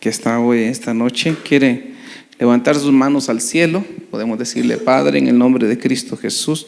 que está hoy, esta noche, quiere levantar sus manos al cielo, podemos decirle: Padre, en el nombre de Cristo Jesús,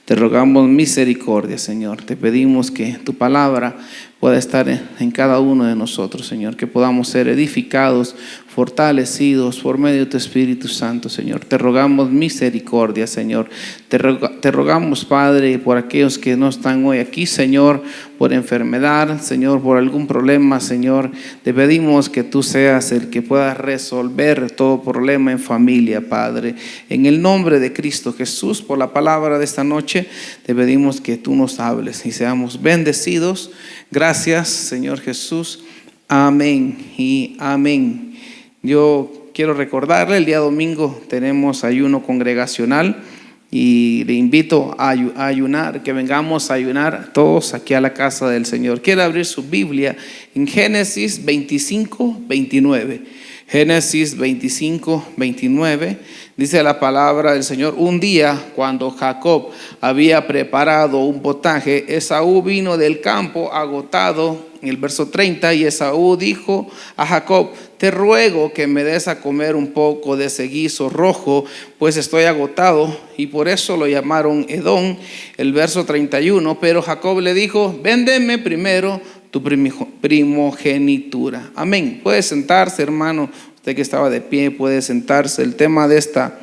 te rogamos misericordia, Señor. Te pedimos que tu palabra pueda estar en cada uno de nosotros, Señor, que podamos ser edificados, fortalecidos por medio de tu Espíritu Santo, Señor. Te rogamos misericordia, Señor. Te rogamos, Padre, por aquellos que no están hoy aquí, Señor, por enfermedad, Señor, por algún problema, Señor. Te pedimos que tú seas el que pueda resolver todo problema en familia, Padre. En el nombre de Cristo Jesús, por la palabra de esta noche, te pedimos que tú nos hables y seamos bendecidos. Gracias, Señor Jesús. Amén y amén. Yo quiero recordarle, el día domingo tenemos ayuno congregacional y le invito a ayunar, que vengamos a ayunar todos aquí a la casa del Señor. Quiere abrir su Biblia en Génesis 25, 29. Génesis 25, 29, dice la palabra del Señor: un día, cuando Jacob había preparado un potaje, Esaú vino del campo agotado. En el verso 30, y Esaú dijo a Jacob: te ruego que me des a comer un poco de ese guiso rojo, pues estoy agotado. Y por eso lo llamaron Edom. El verso 31, pero Jacob le dijo: véndeme primero tu primogenitura. Amén. Puede sentarse, hermano. Usted que estaba de pie puede sentarse. El tema de esta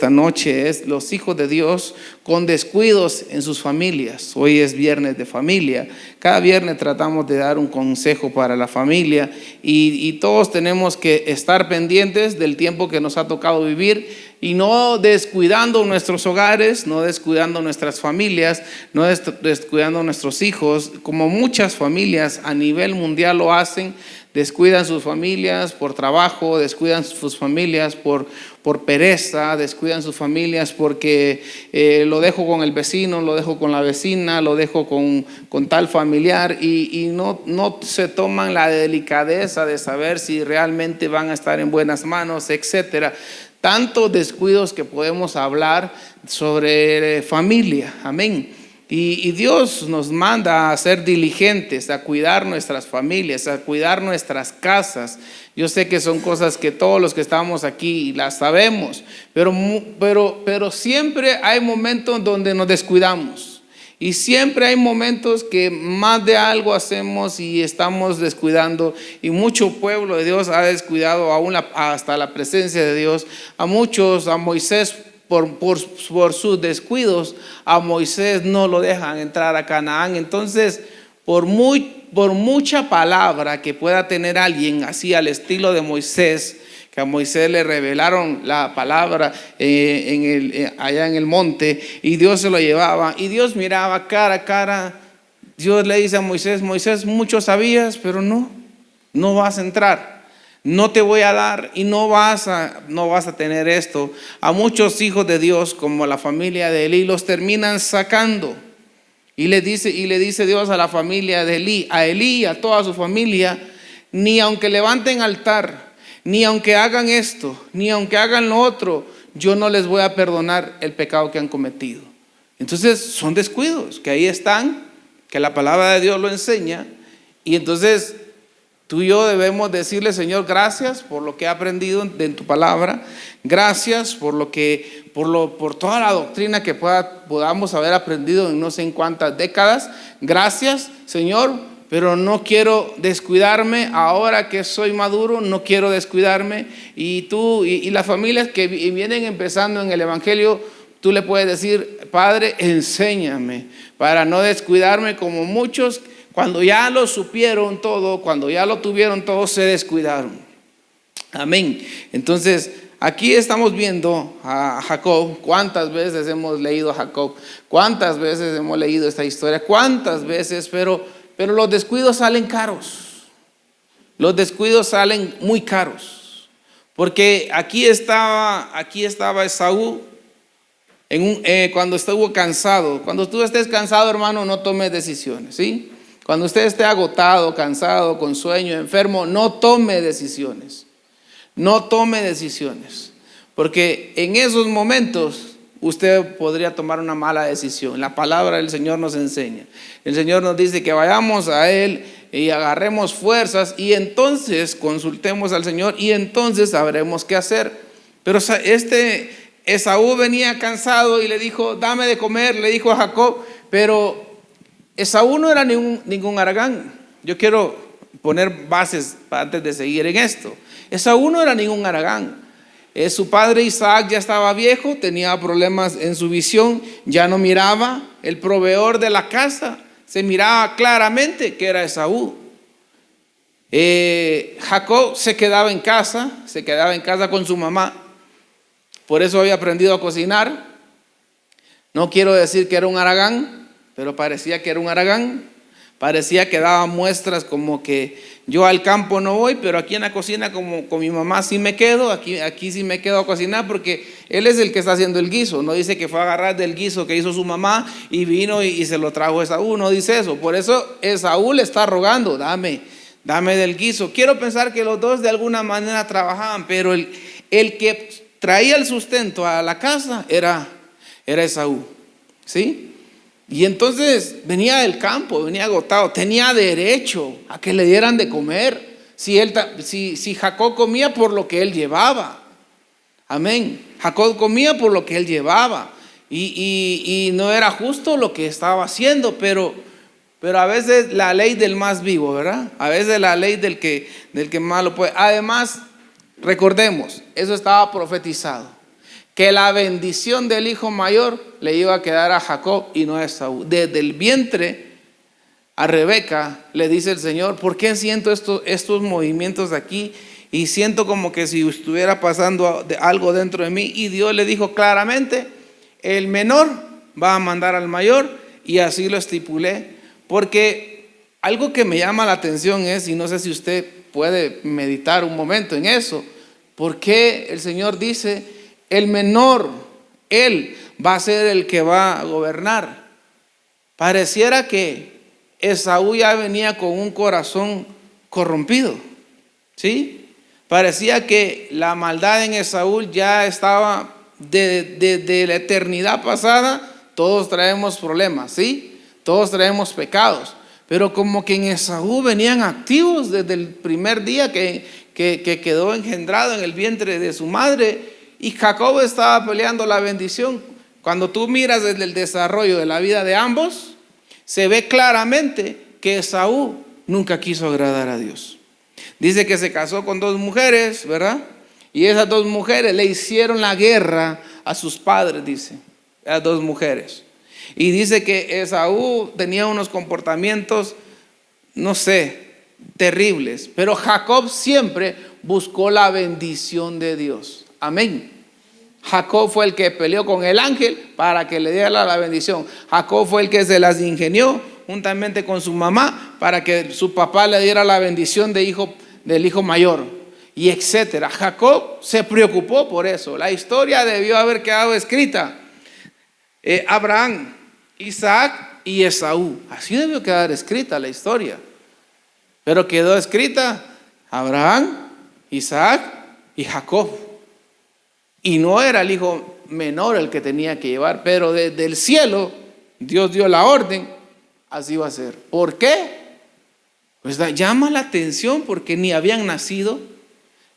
noche es los hijos de Dios con descuidos en sus familias. Hoy es viernes de familia. Cada viernes tratamos de dar un consejo para la familia y todos tenemos que estar pendientes del tiempo que nos ha tocado vivir y no descuidando nuestros hogares, no descuidando nuestras familias, no descuidando nuestros hijos, como muchas familias a nivel mundial lo hacen. Descuidan sus familias por trabajo, descuidan sus familias por pereza, descuidan sus familias porque lo dejo con el vecino, lo dejo con la vecina, lo dejo con tal familiar y no se toman la delicadeza de saber si realmente van a estar en buenas manos, etcétera. Tantos descuidos que podemos hablar sobre familia. Amén. Y Dios nos manda a ser diligentes, a cuidar nuestras familias, a cuidar nuestras casas. Yo sé que son cosas que todos los que estamos aquí las sabemos, pero siempre hay momentos donde nos descuidamos. Y siempre hay momentos que más de algo hacemos y estamos descuidando. Y mucho pueblo de Dios ha descuidado aún hasta la presencia de Dios. A Moisés, por sus descuidos, a Moisés no lo dejan entrar a Canaán. Entonces, por mucha palabra que pueda tener alguien así al estilo de Moisés, que a Moisés le revelaron la palabra allá en el monte y Dios se lo llevaba y Dios miraba cara a cara. Dios le dice a Moisés: Moisés, mucho sabías, pero no vas a entrar. No te voy a dar y no vas a tener esto. A muchos hijos de Dios, como la familia de Elí, los terminan sacando. Y le dice Dios a la familia de Elí, y a toda su familia: ni aunque levanten altar, ni aunque hagan esto, ni aunque hagan lo otro, yo no les voy a perdonar el pecado que han cometido. Entonces son descuidos que ahí están, que la palabra de Dios lo enseña. Y entonces tú y yo debemos decirle: Señor, gracias por lo que he aprendido en tu palabra. Gracias por toda la doctrina que podamos haber aprendido en no sé en cuántas décadas. Gracias, Señor, pero no quiero descuidarme ahora que soy maduro, no quiero descuidarme. Y tú y las familias que vienen empezando en el Evangelio, tú le puedes decir: Padre, enséñame para no descuidarme como muchos. Cuando ya lo supieron todo, cuando ya lo tuvieron todo, se descuidaron. Amén. Entonces, aquí estamos viendo a Jacob. ¿Cuántas veces hemos leído a Jacob? ¿Cuántas veces hemos leído esta historia? ¿Cuántas veces? Pero los descuidos salen caros. Los descuidos salen muy caros. Porque aquí estaba Esaú cuando estuvo cansado. Cuando tú estés cansado, hermano, no tomes decisiones, ¿sí? Cuando usted esté agotado, cansado, con sueño, enfermo, no tome decisiones. No tome decisiones. Porque en esos momentos usted podría tomar una mala decisión. La palabra del Señor nos enseña. El Señor nos dice que vayamos a Él y agarremos fuerzas y entonces consultemos al Señor y entonces sabremos qué hacer. Pero Esaú venía cansado y le dijo, dame de comer, le dijo a Jacob, pero Esaú no era ningún haragán. Yo quiero poner bases antes de seguir en esto. Esaú no era ningún haragán. Su padre Isaac ya estaba viejo, tenía problemas en su visión, ya no miraba. El proveedor de la casa se miraba claramente que era Esaú. Jacob se quedaba en casa con su mamá. Por eso había aprendido a cocinar. No quiero decir que era un haragán, pero parecía que era un haragán. Parecía que daba muestras como que yo al campo no voy, pero aquí en la cocina como con mi mamá sí me quedo, aquí sí me quedo a cocinar porque él es el que está haciendo el guiso. No dice que fue a agarrar del guiso que hizo su mamá y vino y se lo trajo a Esaú, no dice eso. Por eso Esaú le está rogando, dame del guiso. Quiero pensar que los dos de alguna manera trabajaban, pero el que traía el sustento a la casa era Esaú, ¿sí? Y entonces venía del campo, venía agotado, tenía derecho a que le dieran de comer. Si Jacob comía por lo que él llevaba, amén. Jacob comía por lo que él llevaba y no era justo lo que estaba haciendo, pero a veces la ley del más vivo, ¿verdad? A veces la ley del que más lo puede. Además, recordemos, eso estaba profetizado, que la bendición del hijo mayor le iba a quedar a Jacob y no a Esaú. Desde el vientre a Rebeca le dice el Señor, ¿por qué siento estos movimientos de aquí? Y siento como que si estuviera pasando algo dentro de mí. Y Dios le dijo claramente, el menor va a mandar al mayor, y así lo estipulé. Porque algo que me llama la atención es, y no sé si usted puede meditar un momento en eso, ¿por qué el Señor dice, el menor, él va a ser el que va a gobernar? Pareciera que Esaú ya venía con un corazón corrompido, ¿sí? Parecía que la maldad en Esaú ya estaba de la eternidad pasada. Todos traemos problemas, ¿sí? Todos traemos pecados, pero como que en Esaú venían activos desde el primer día que quedó engendrado en el vientre de su madre. Y Jacob estaba peleando la bendición. Cuando tú miras desde el desarrollo de la vida de ambos, se ve claramente que Esaú nunca quiso agradar a Dios. Dice que se casó con 2 mujeres, ¿verdad? Y esas 2 mujeres le hicieron la guerra a sus padres, dice, las 2 mujeres. Y dice que Esaú tenía unos comportamientos, no sé, terribles, pero Jacob siempre buscó la bendición de Dios. Amén. Jacob fue el que peleó con el ángel para que le diera la bendición. Jacob fue el que se las ingenió juntamente con su mamá para que su papá le diera la bendición del hijo mayor, y etcétera. Jacob se preocupó por eso. La historia debió haber quedado escrita: Abraham, Isaac y Esaú. Así debió quedar escrita la historia. Pero quedó escrita Abraham, Isaac y Jacob. Y no era el hijo menor el que tenía que llevar, pero desde el cielo Dios dio la orden, así va a ser. ¿Por qué? Pues llama la atención porque ni habían nacido,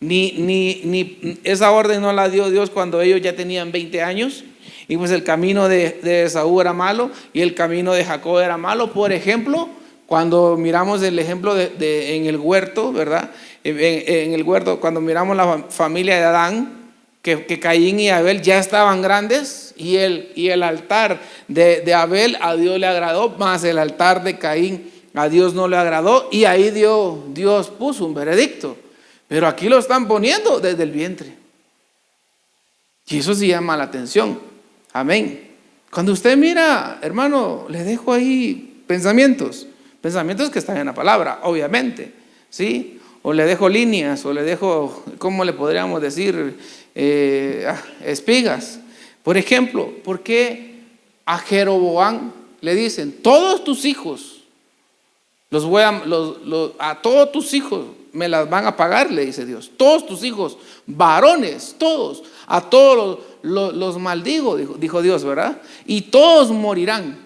ni esa orden no la dio Dios cuando ellos ya tenían 20 años. Y pues el camino de Esaú era malo y el camino de Jacob era malo. Por ejemplo, cuando miramos el ejemplo en el huerto, ¿verdad? En el huerto, cuando miramos la familia de Adán, que Caín y Abel ya estaban grandes, y el altar de Abel a Dios le agradó, más el altar de Caín a Dios no le agradó, y ahí Dios puso un veredicto. Pero aquí lo están poniendo desde el vientre, y eso sí llama la atención. Amén. Cuando usted mira, hermano, le dejo ahí pensamientos que están en la palabra, obviamente, ¿sí? O le dejo líneas, o le dejo, ¿cómo le podríamos decir? Espigas. Por ejemplo, ¿por qué a Jeroboam le dicen, todos tus hijos a todos tus hijos me las van a pagar? Le dice Dios, todos tus hijos varones, todos, a todos los maldigo, dijo Dios, ¿verdad? Y todos morirán.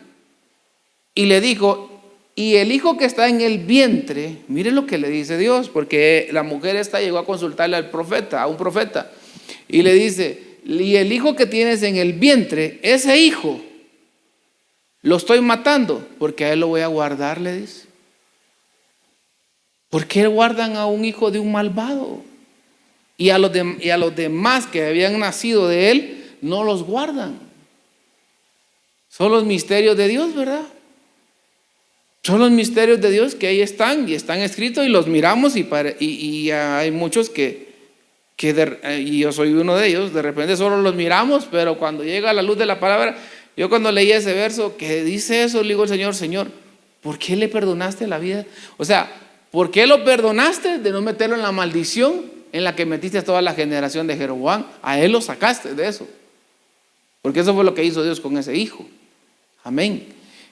Y le dijo, Y el hijo que está en el vientre, mire lo que le dice Dios, porque la mujer esta llegó a consultarle al profeta, a un profeta, y le dice, y el hijo que tienes en el vientre, ese hijo, lo estoy matando, porque a él lo voy a guardar, le dice. ¿Por qué guardan a un hijo de un malvado? Y a los demás que habían nacido de él, no los guardan. Son los misterios de Dios, ¿verdad? Son los misterios de Dios que ahí están y están escritos y los miramos y hay muchos y yo soy uno de ellos, de repente solo los miramos, pero cuando llega la luz de la palabra, yo cuando leí ese verso que dice eso, le digo al Señor, Señor, ¿por qué le perdonaste la vida? O sea, ¿por qué lo perdonaste de no meterlo en la maldición en la que metiste a toda la generación de Jeroboam? A él lo sacaste de eso, porque eso fue lo que hizo Dios con ese hijo. Amén.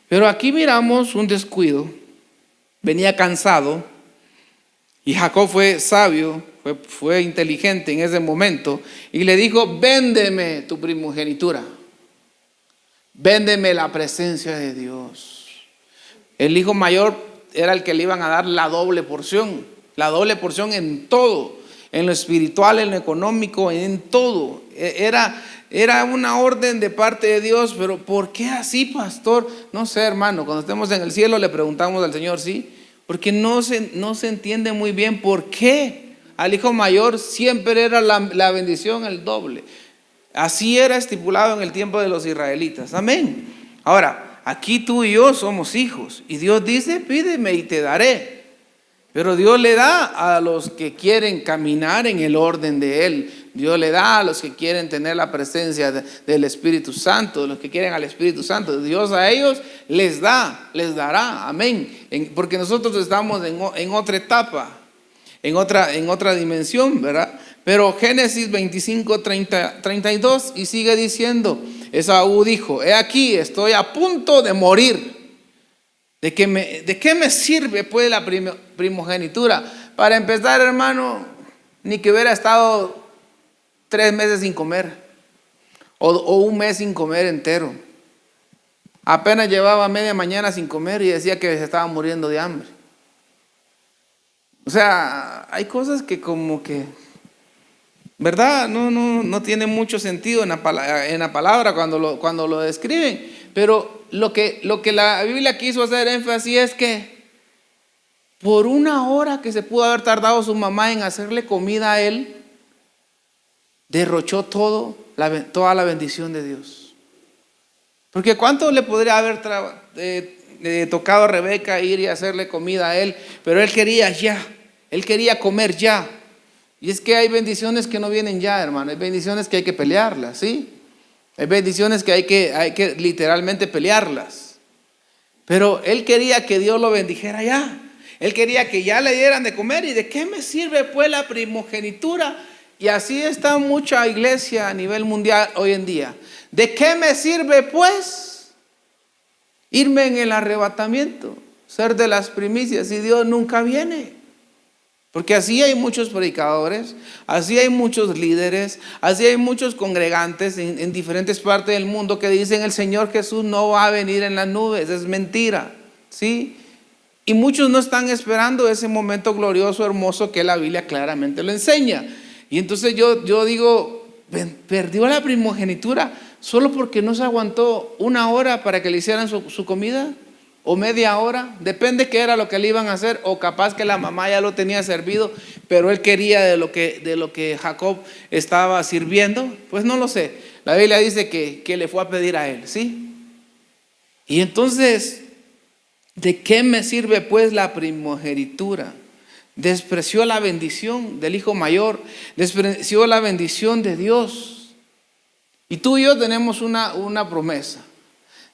Pero aquí miramos un descuido. Venía cansado y Jacob fue sabio, fue inteligente en ese momento y le dijo, véndeme tu primogenitura, véndeme la presencia de Dios. El hijo mayor era el que le iban a dar la doble porción en todo, en lo espiritual, en lo económico, en todo. Era una orden de parte de Dios, pero ¿por qué así, pastor? No sé, hermano, cuando estemos en el cielo le preguntamos al Señor, sí, porque no se entiende muy bien por qué al hijo mayor siempre era la bendición el doble. Así era estipulado en el tiempo de los israelitas. Amén. Ahora, aquí tú y yo somos hijos y Dios dice, pídeme y te daré. Pero Dios le da a los que quieren caminar en el orden de Él. Dios le da a los que quieren tener la presencia del Espíritu Santo, los que quieren al Espíritu Santo. Dios a ellos les dará. Amén. Porque nosotros estamos en otra etapa, en otra dimensión, ¿verdad? Pero Génesis 25, 32 y sigue diciendo, Esaú dijo, he aquí, estoy a punto de morir. ¿De qué me sirve pues la primogenitura? Para empezar, hermano, ni que hubiera estado 3 meses sin comer o 1 mes sin comer entero. Apenas llevaba media mañana sin comer y decía que se estaba muriendo de hambre. O sea, hay cosas que como que, ¿verdad? No tiene mucho sentido en la palabra cuando lo describen. Pero lo que la Biblia quiso hacer énfasis es que por 1 hora que se pudo haber tardado su mamá en hacerle comida a él, derrochó toda la bendición de Dios. Porque ¿cuánto le podría haber tocado a Rebeca ir y hacerle comida a él? Pero él quería ya, él quería comer ya. Y es que hay bendiciones que no vienen ya, hermano. Hay bendiciones que hay que pelearlas, ¿sí? Hay bendiciones que hay que literalmente pelearlas. Pero él quería que Dios lo bendijera ya. Él quería que ya le dieran de comer. ¿Y de qué me sirve pues la primogenitura? Y así está mucha iglesia a nivel mundial hoy en día. ¿De qué me sirve pues irme en el arrebatamiento, ser de las primicias si Dios nunca viene? Porque así hay muchos predicadores, así hay muchos líderes, así hay muchos congregantes en diferentes partes del mundo que dicen el Señor Jesús no va a venir en las nubes, es mentira, ¿sí? Y muchos no están esperando ese momento glorioso, hermoso que la Biblia claramente lo enseña. Y entonces yo digo, perdió la primogenitura solo porque no se aguantó 1 hora para que le hicieran su comida. O media hora, depende qué era lo que le iban a hacer, o capaz que la mamá ya lo tenía servido, pero él quería de lo que Jacob estaba sirviendo, pues no lo sé. La Biblia dice que le fue a pedir a él, ¿sí? Y entonces, ¿de qué me sirve pues la primogenitura? Despreció la bendición del hijo mayor, despreció la bendición de Dios. Y tú y yo tenemos una promesa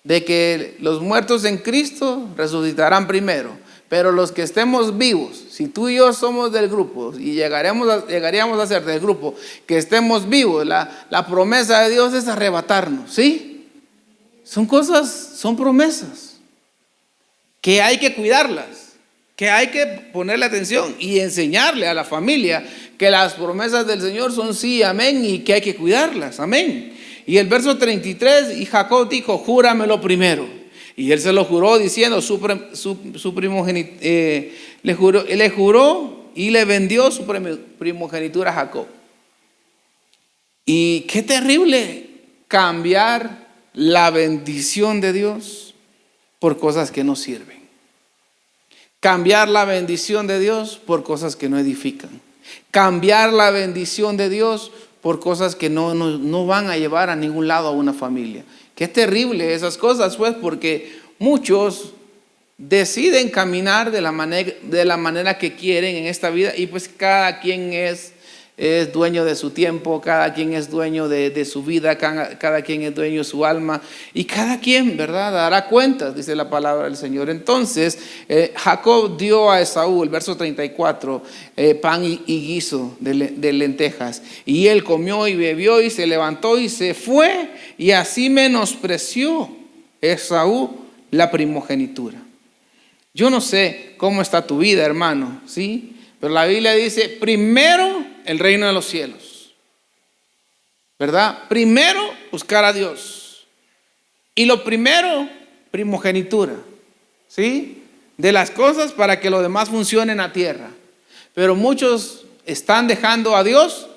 de que los muertos en Cristo resucitarán primero, pero los que estemos vivos, si tú y yo somos del grupo y llegaríamos a ser del grupo que estemos vivos, la promesa de Dios es arrebatarnos, ¿sí? Son promesas que hay que cuidarlas, que hay que ponerle atención y enseñarle a la familia que las promesas del Señor son sí, amén, y que hay que cuidarlas, amén. Y el verso 33, y Jacob dijo, júramelo primero. Y él se lo juró diciendo, su primogenitura, le juró y le vendió su primogenitura a Jacob. Y qué terrible cambiar la bendición de Dios por cosas que no sirven. Cambiar la bendición de Dios por cosas que no edifican. Cambiar la bendición de Dios por cosas que no van a llevar a ningún lado a una familia. Qué terrible esas cosas, pues, porque muchos deciden caminar de la manera que quieren en esta vida, y pues cada quien es dueño de su tiempo, cada quien es dueño de su vida, cada quien es dueño de su alma, y cada quien, ¿verdad?, dará cuentas, dice la palabra del Señor. Entonces Jacob dio a Esaú, el verso 34, pan y guiso de lentejas, y él comió y bebió y se levantó y se fue, y así menospreció Esaú la primogenitura. Yo no sé cómo está tu vida, hermano, ¿sí? Pero la Biblia dice, primero el reino de los cielos, ¿verdad? Primero buscar a Dios. Y lo primero, primogenitura, ¿sí? De las cosas para que lo demás funcione en la tierra. Pero muchos están dejando a Dios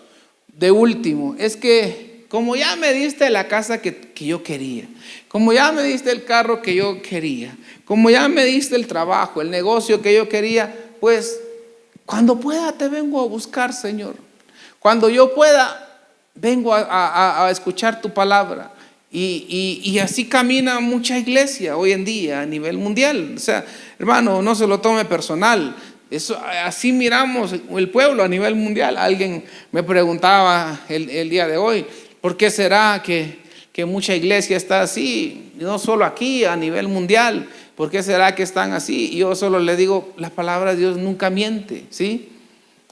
de último. Es que como ya me diste la casa que yo quería, como ya me diste el carro que yo quería, como ya me diste el trabajo, el negocio que yo quería, pues cuando pueda te vengo a buscar, Señor. Cuando yo pueda, vengo a escuchar tu palabra. Y así camina mucha iglesia hoy en día a nivel mundial. O sea, hermano, no se lo tome personal. Así miramos el pueblo a nivel mundial. Alguien me preguntaba el día de hoy, ¿por qué será que mucha iglesia está así? No solo aquí, a nivel mundial. ¿Por qué será que están así? Y yo solo le digo, la palabra de Dios nunca miente, ¿sí?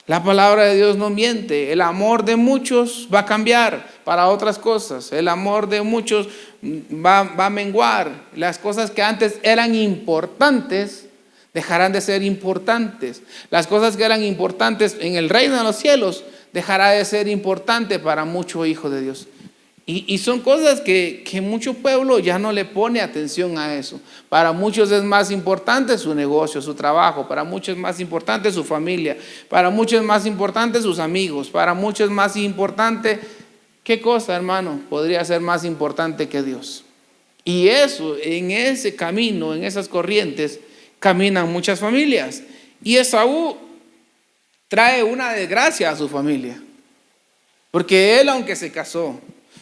La palabra de Dios no miente. El amor de muchos va a cambiar para otras cosas. El amor de muchos va a menguar. Las cosas que antes eran importantes dejarán de ser importantes. Las cosas que eran importantes en el reino de los cielos dejará de ser importante para mucho hijo de Dios. Y son cosas que mucho pueblo ya no le pone atención a eso. Para muchos es más importante su negocio, su trabajo. Para muchos es más importante su familia. Para muchos es más importante sus amigos. Para muchos es más importante, ¿qué cosa, hermano? Podría ser más importante que Dios. Y eso, en ese camino, en esas corrientes, caminan muchas familias. Y Esaú trae una desgracia a su familia. Porque él, aunque se casó,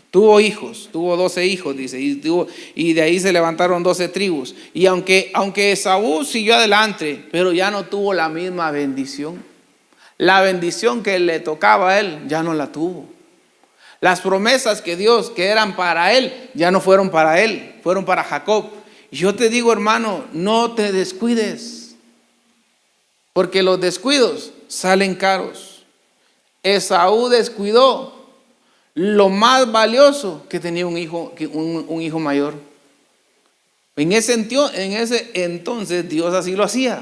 tuvo hijos, tuvo 12 hijos, dice, y de ahí se levantaron 12 tribus. Y aunque Esaú siguió adelante, pero ya no tuvo la misma bendición. La bendición que le tocaba a él, ya no la tuvo. Las promesas que eran para él, ya no fueron para él, fueron para Jacob. Y yo te digo, hermano, no te descuides, porque los descuidos salen caros. Esaú descuidó lo más valioso que tenía un hijo mayor. En ese entonces Dios así lo hacía.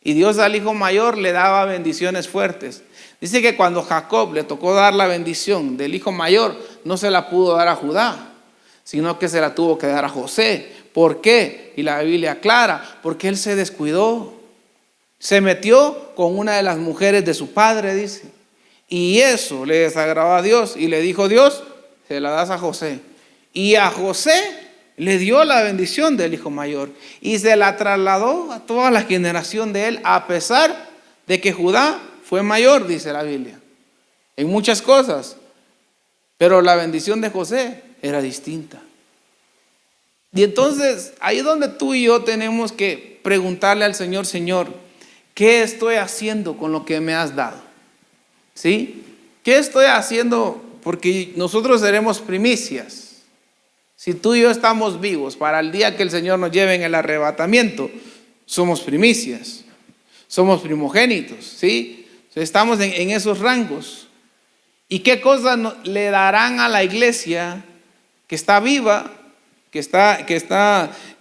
Y Dios al hijo mayor le daba bendiciones fuertes. Dice que cuando Jacob le tocó dar la bendición del hijo mayor, no se la pudo dar a Judá, sino que se la tuvo que dar a José. ¿Por qué? Y la Biblia aclara, porque él se descuidó. Se metió con una de las mujeres de su padre, dice. Y eso le desagradó a Dios. Y le dijo Dios, se la das a José. Y a José le dio la bendición del hijo mayor. Y se la trasladó a toda la generación de él, a pesar de que Judá fue mayor, dice la Biblia, en muchas cosas. Pero la bendición de José era distinta. Y entonces, ahí es donde tú y yo tenemos que preguntarle al Señor, Señor, ¿qué estoy haciendo con lo que me has dado? ¿Sí? ¿Qué estoy haciendo? Porque nosotros seremos primicias. Si tú y yo estamos vivos para el día que el Señor nos lleve en el arrebatamiento, somos primicias, somos primogénitos, ¿sí? Estamos en esos rangos. ¿Y qué cosas le darán a la iglesia que está viva, que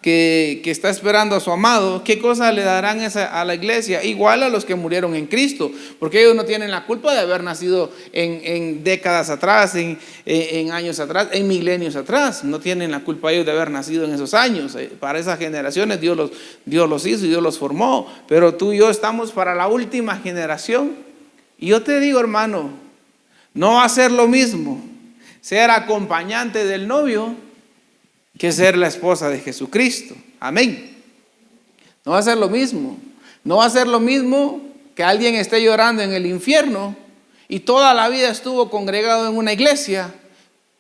que está esperando a su amado, ¿qué cosa le darán a la iglesia? Igual a los que murieron en Cristo, porque ellos no tienen la culpa de haber nacido en décadas atrás, en años atrás, en milenios atrás. No tienen la culpa ellos de haber nacido en esos años. Para esas generaciones Dios los hizo y Dios los formó, pero tú y yo estamos para la última generación. Y yo te digo, hermano, no va a ser lo mismo ser acompañante del novio que ser la esposa de Jesucristo. Amén. No va a ser lo mismo. No va a ser lo mismo que alguien esté llorando en el infierno y toda la vida estuvo congregado en una iglesia,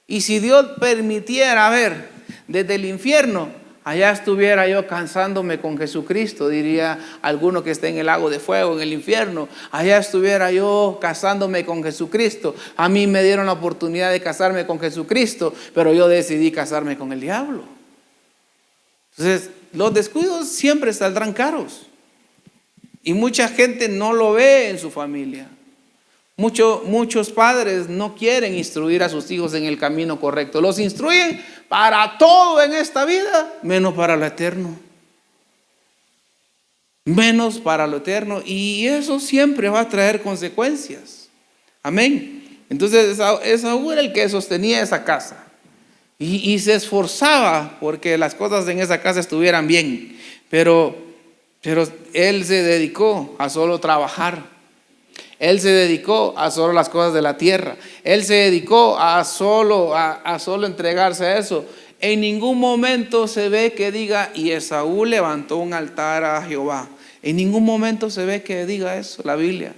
y si Dios permitiera ver desde el infierno, allá estuviera yo cansándome con Jesucristo, diría alguno que esté en el lago de fuego, en el infierno. Allá estuviera yo casándome con Jesucristo. A mí me dieron la oportunidad de casarme con Jesucristo, pero yo decidí casarme con el diablo. Entonces, los descuidos siempre saldrán caros. Y mucha gente no lo ve en su familia. Muchos padres no quieren instruir a sus hijos en el camino correcto. Los instruyen para todo en esta vida, menos para lo eterno. Menos para lo eterno. Y eso siempre va a traer consecuencias. Amén. Entonces Esaú era el que sostenía esa casa. Y se esforzaba porque las cosas en esa casa estuvieran bien. Pero él se dedicó a solo trabajar. Él se dedicó a solo las cosas de la tierra. Él se dedicó a solo entregarse a eso. En ningún momento se ve que diga, y Esaú levantó un altar a Jehová. En ningún momento se ve que diga eso la Biblia.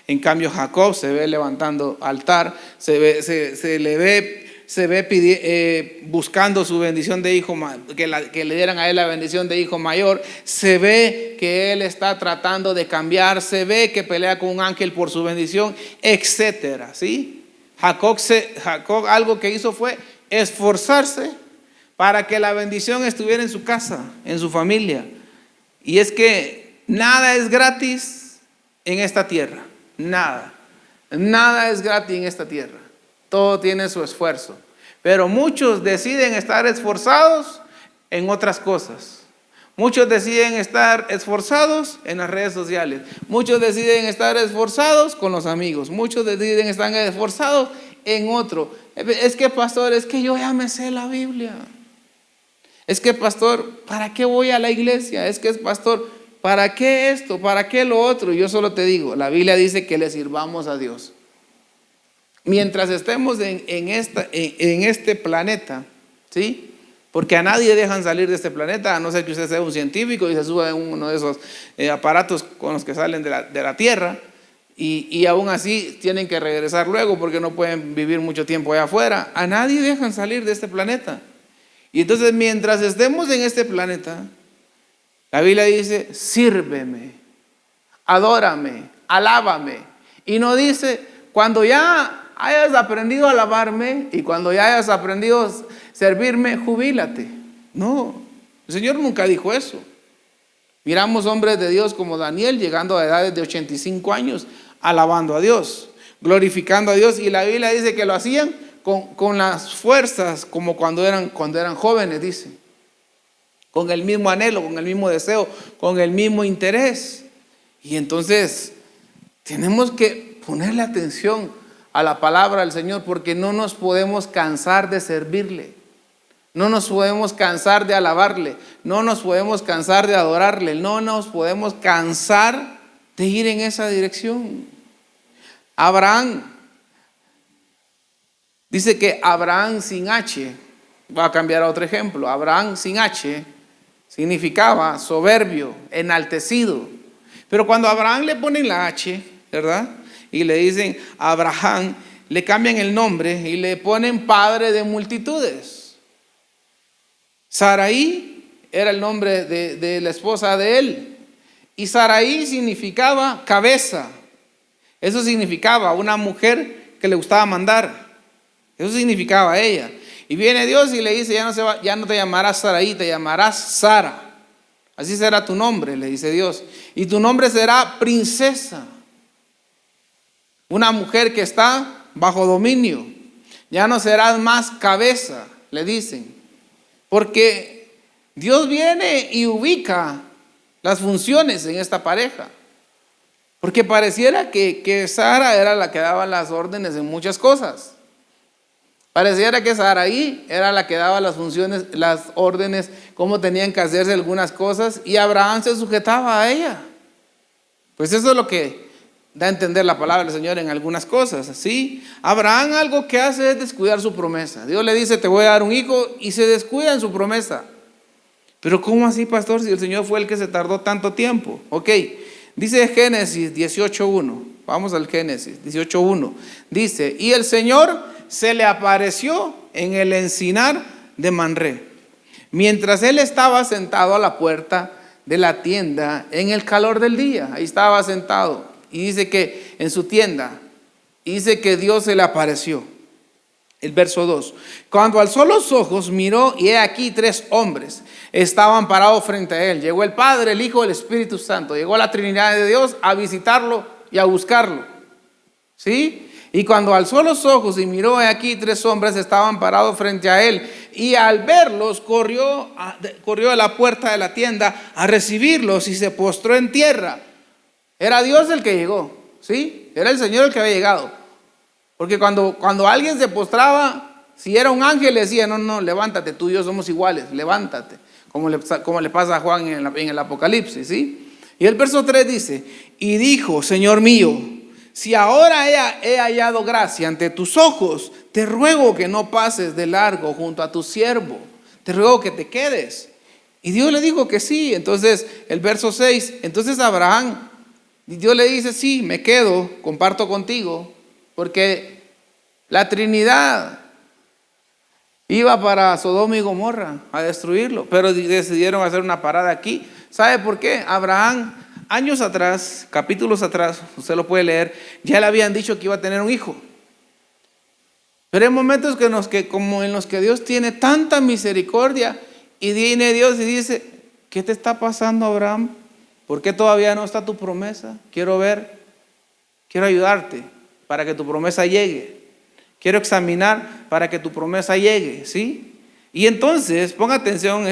En cambio, Jacob se ve levantando altar, se ve buscando su bendición de hijo, que le dieran a él la bendición de hijo mayor. Se ve que él está tratando de cambiar, se ve que pelea con un ángel por su bendición, etcétera, ¿sí? Jacob algo que hizo fue esforzarse para que la bendición estuviera en su casa, en su familia. Y es que nada es gratis en esta tierra, nada es gratis en esta tierra. Todo tiene su esfuerzo, pero muchos deciden estar esforzados en otras cosas. Muchos deciden estar esforzados en las redes sociales. Muchos deciden estar esforzados con los amigos. Muchos deciden estar esforzados en otro. Es que, pastor, es que yo ya me sé la Biblia. Es que, pastor, ¿para qué voy a la iglesia? Es que, pastor, ¿para qué esto? ¿Para qué lo otro? Yo solo te digo, la Biblia dice que le sirvamos a Dios. Mientras estemos en este planeta, ¿sí? Porque a nadie dejan salir de este planeta, a no ser que usted sea un científico y se suba en uno de esos aparatos con los que salen de la Tierra, y aún así tienen que regresar luego porque no pueden vivir mucho tiempo allá afuera. A nadie dejan salir de este planeta. Y entonces, mientras estemos en este planeta, la Biblia dice, sírveme, adórame, alábame. Y no dice, cuando ya hayas aprendido a alabarme y cuando ya hayas aprendido a servirme, jubílate. No, el Señor nunca dijo eso. Miramos hombres de Dios como Daniel llegando a edades de 85 años, alabando a Dios, glorificando a Dios, y la Biblia dice que lo hacían con las fuerzas como cuando eran jóvenes, dice, con el mismo anhelo, con el mismo deseo, con el mismo interés. Y entonces tenemos que ponerle atención a la palabra del Señor, porque no nos podemos cansar de servirle, no nos podemos cansar de alabarle, no nos podemos cansar de adorarle, no nos podemos cansar de ir en esa dirección. Abraham, dice que Abraham sin H, voy a cambiar a otro ejemplo, Abraham sin H significaba soberbio, enaltecido, pero cuando a Abraham le ponen la H, ¿verdad?, y le dicen Abraham, le cambian el nombre y le ponen padre de multitudes. Sarai era el nombre de la esposa de él, y Sarai significaba cabeza. Eso significaba una mujer que le gustaba mandar. Eso significaba ella. Y viene Dios y le dice, ya no te llamarás Sarai, te llamarás Sara. Así será tu nombre, le dice Dios. Y tu nombre será princesa. Una mujer que está bajo dominio. Ya no serás más cabeza, le dicen. Porque Dios viene y ubica las funciones en esta pareja. Porque pareciera que Sara era la que daba las órdenes en muchas cosas. Pareciera que Saraí era la que daba las funciones, las órdenes, cómo tenían que hacerse algunas cosas, y Abraham se sujetaba a ella. Pues eso es lo que da a entender la palabra del Señor en algunas cosas, ¿sí? Abraham algo que hace es descuidar su promesa. Dios le dice, te voy a dar un hijo, y se descuida en su promesa. Pero ¿cómo así, pastor, si el Señor fue el que se tardó tanto tiempo? Ok, dice Génesis 18:1. Vamos al Génesis 18:1. Dice, y el Señor se le apareció en el encinar de Manré, mientras él estaba sentado a la puerta de la tienda en el calor del día. Ahí estaba sentado, y dice que en su tienda, y dice que Dios se le apareció. El verso 2, cuando alzó los ojos, miró, y he aquí 3 hombres estaban parados frente a él. Llegó el Padre, el Hijo, el Espíritu Santo. Llegó la Trinidad de Dios a visitarlo y a buscarlo, ¿sí? Y cuando alzó los ojos y miró, he aquí 3 hombres estaban parados frente a él. Y al verlos, corrió a la puerta de la tienda a recibirlos y se postró en tierra. Era Dios el que llegó, ¿sí? Era el Señor el que había llegado. Porque cuando alguien se postraba, si era un ángel, le decía, no, levántate, tú y yo somos iguales, levántate. Como le pasa a Juan en el Apocalipsis, ¿sí? Y el verso 3 dice, y dijo, Señor mío, si ahora he hallado gracia ante tus ojos, te ruego que no pases de largo junto a tu siervo, te ruego que te quedes. Y Dios le dijo que sí. Entonces el verso 6, entonces Abraham, Dios le dice, sí, me quedo, comparto contigo, porque la Trinidad iba para Sodoma y Gomorra a destruirlo, pero decidieron hacer una parada aquí. ¿Sabe por qué? Abraham, años atrás, capítulos atrás, usted lo puede leer, ya le habían dicho que iba a tener un hijo. Pero hay momentos como en los que Dios tiene tanta misericordia, y viene Dios y dice, ¿qué te está pasando, Abraham? ¿Por qué todavía no está tu promesa? Quiero ayudarte para que tu promesa llegue. Quiero examinar para que tu promesa llegue, ¿sí? Y entonces, ponga atención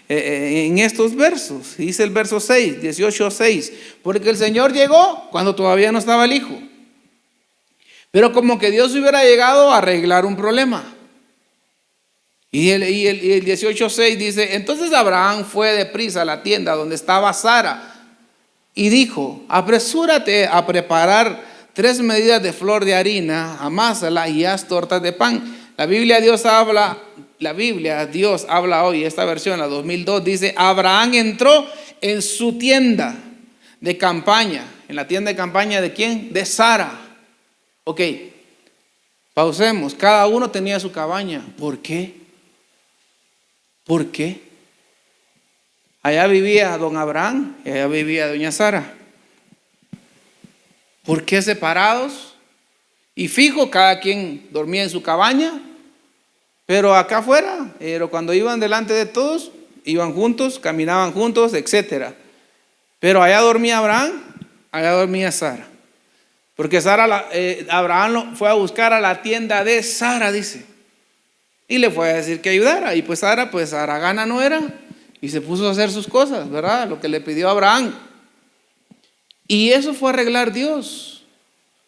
en estos versos. Dice el verso 6, 18:6. Porque el Señor llegó cuando todavía no estaba el hijo. Pero como que Dios hubiera llegado a arreglar un problema. Y el 18:6 dice, entonces Abraham fue deprisa a la tienda donde estaba Sara y dijo, apresúrate a preparar 3 medidas de flor de harina, amásala y haz tortas de pan. La Biblia Dios habla hoy, esta versión, la 2002, dice, Abraham entró en su tienda de campaña. ¿En la tienda de campaña de quién? De Sara. Ok, pausemos. Cada uno tenía su cabaña. ¿Por qué? ¿Por qué? Allá vivía don Abraham y allá vivía doña Sara. ¿Por qué separados? Y fijo, cada quien dormía en su cabaña, pero acá afuera, pero cuando iban delante de todos, iban juntos, caminaban juntos, etc. Pero allá dormía Abraham, allá dormía Sara. Porque Abraham fue a buscar a la tienda de Sara, dice. Y le fue a decir que ayudara. Y pues Sara gana no era. Y se puso a hacer sus cosas, ¿verdad? Lo que le pidió a Abraham. Y eso fue arreglar Dios.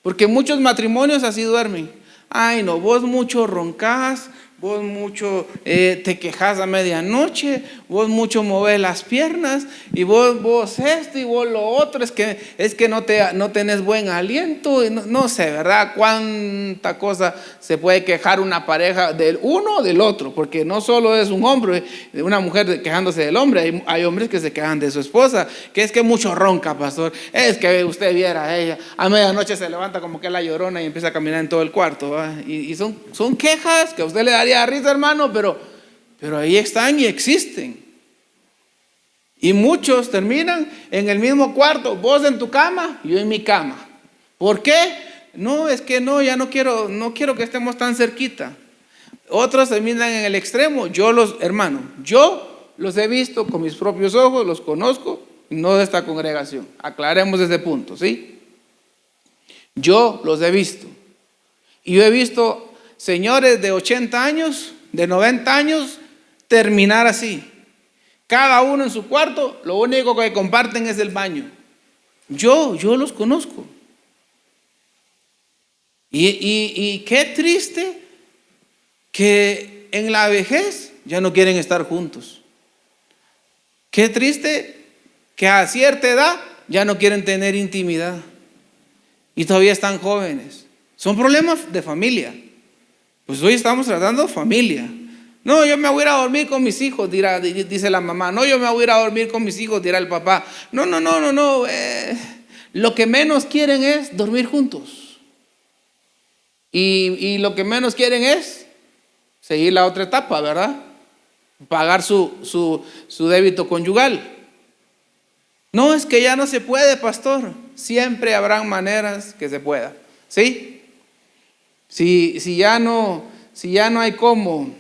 Porque muchos matrimonios así duermen. Ay, no, vos mucho roncás, vos mucho te quejas a medianoche, vos mucho movés las piernas, y vos esto y vos lo otro, es que no tenés buen aliento, y no sé, ¿verdad? Cuánta cosa se puede quejar una pareja del uno o del otro, porque no solo es un hombre, una mujer quejándose del hombre, hay hombres que se quejan de su esposa, que es que mucho ronca, pastor, es que usted viera a ella, a medianoche se levanta como que la llorona y empieza a caminar en todo el cuarto, ¿va? Y son quejas que a usted le daría risa, hermano, pero ahí están y existen. Y muchos terminan en el mismo cuarto, vos en tu cama, yo en mi cama. ¿Por qué? No, es que no, ya no quiero que estemos tan cerquita. Otros terminan en el extremo. Yo los he visto con mis propios ojos, los conozco, no de esta congregación. Aclaremos ese punto, ¿sí? Yo los he visto. Y yo he visto señores de 80 años, de 90 años, terminar así. Cada uno en su cuarto, lo único que comparten es el baño. Yo los conozco. Y qué triste que en la vejez ya no quieren estar juntos. Qué triste que a cierta edad ya no quieren tener intimidad y todavía están jóvenes. Son problemas de familia. Pues hoy estamos tratando familia. No, yo me voy a ir a dormir con mis hijos, dice la mamá. No, yo me voy a ir a dormir con mis hijos, dirá el papá. No. Lo que menos quieren es dormir juntos. Y lo que menos quieren es seguir la otra etapa, ¿verdad? Pagar su débito conyugal. No, es que ya no se puede, pastor. Siempre habrán maneras que se pueda. ¿Sí? Si ya no hay cómo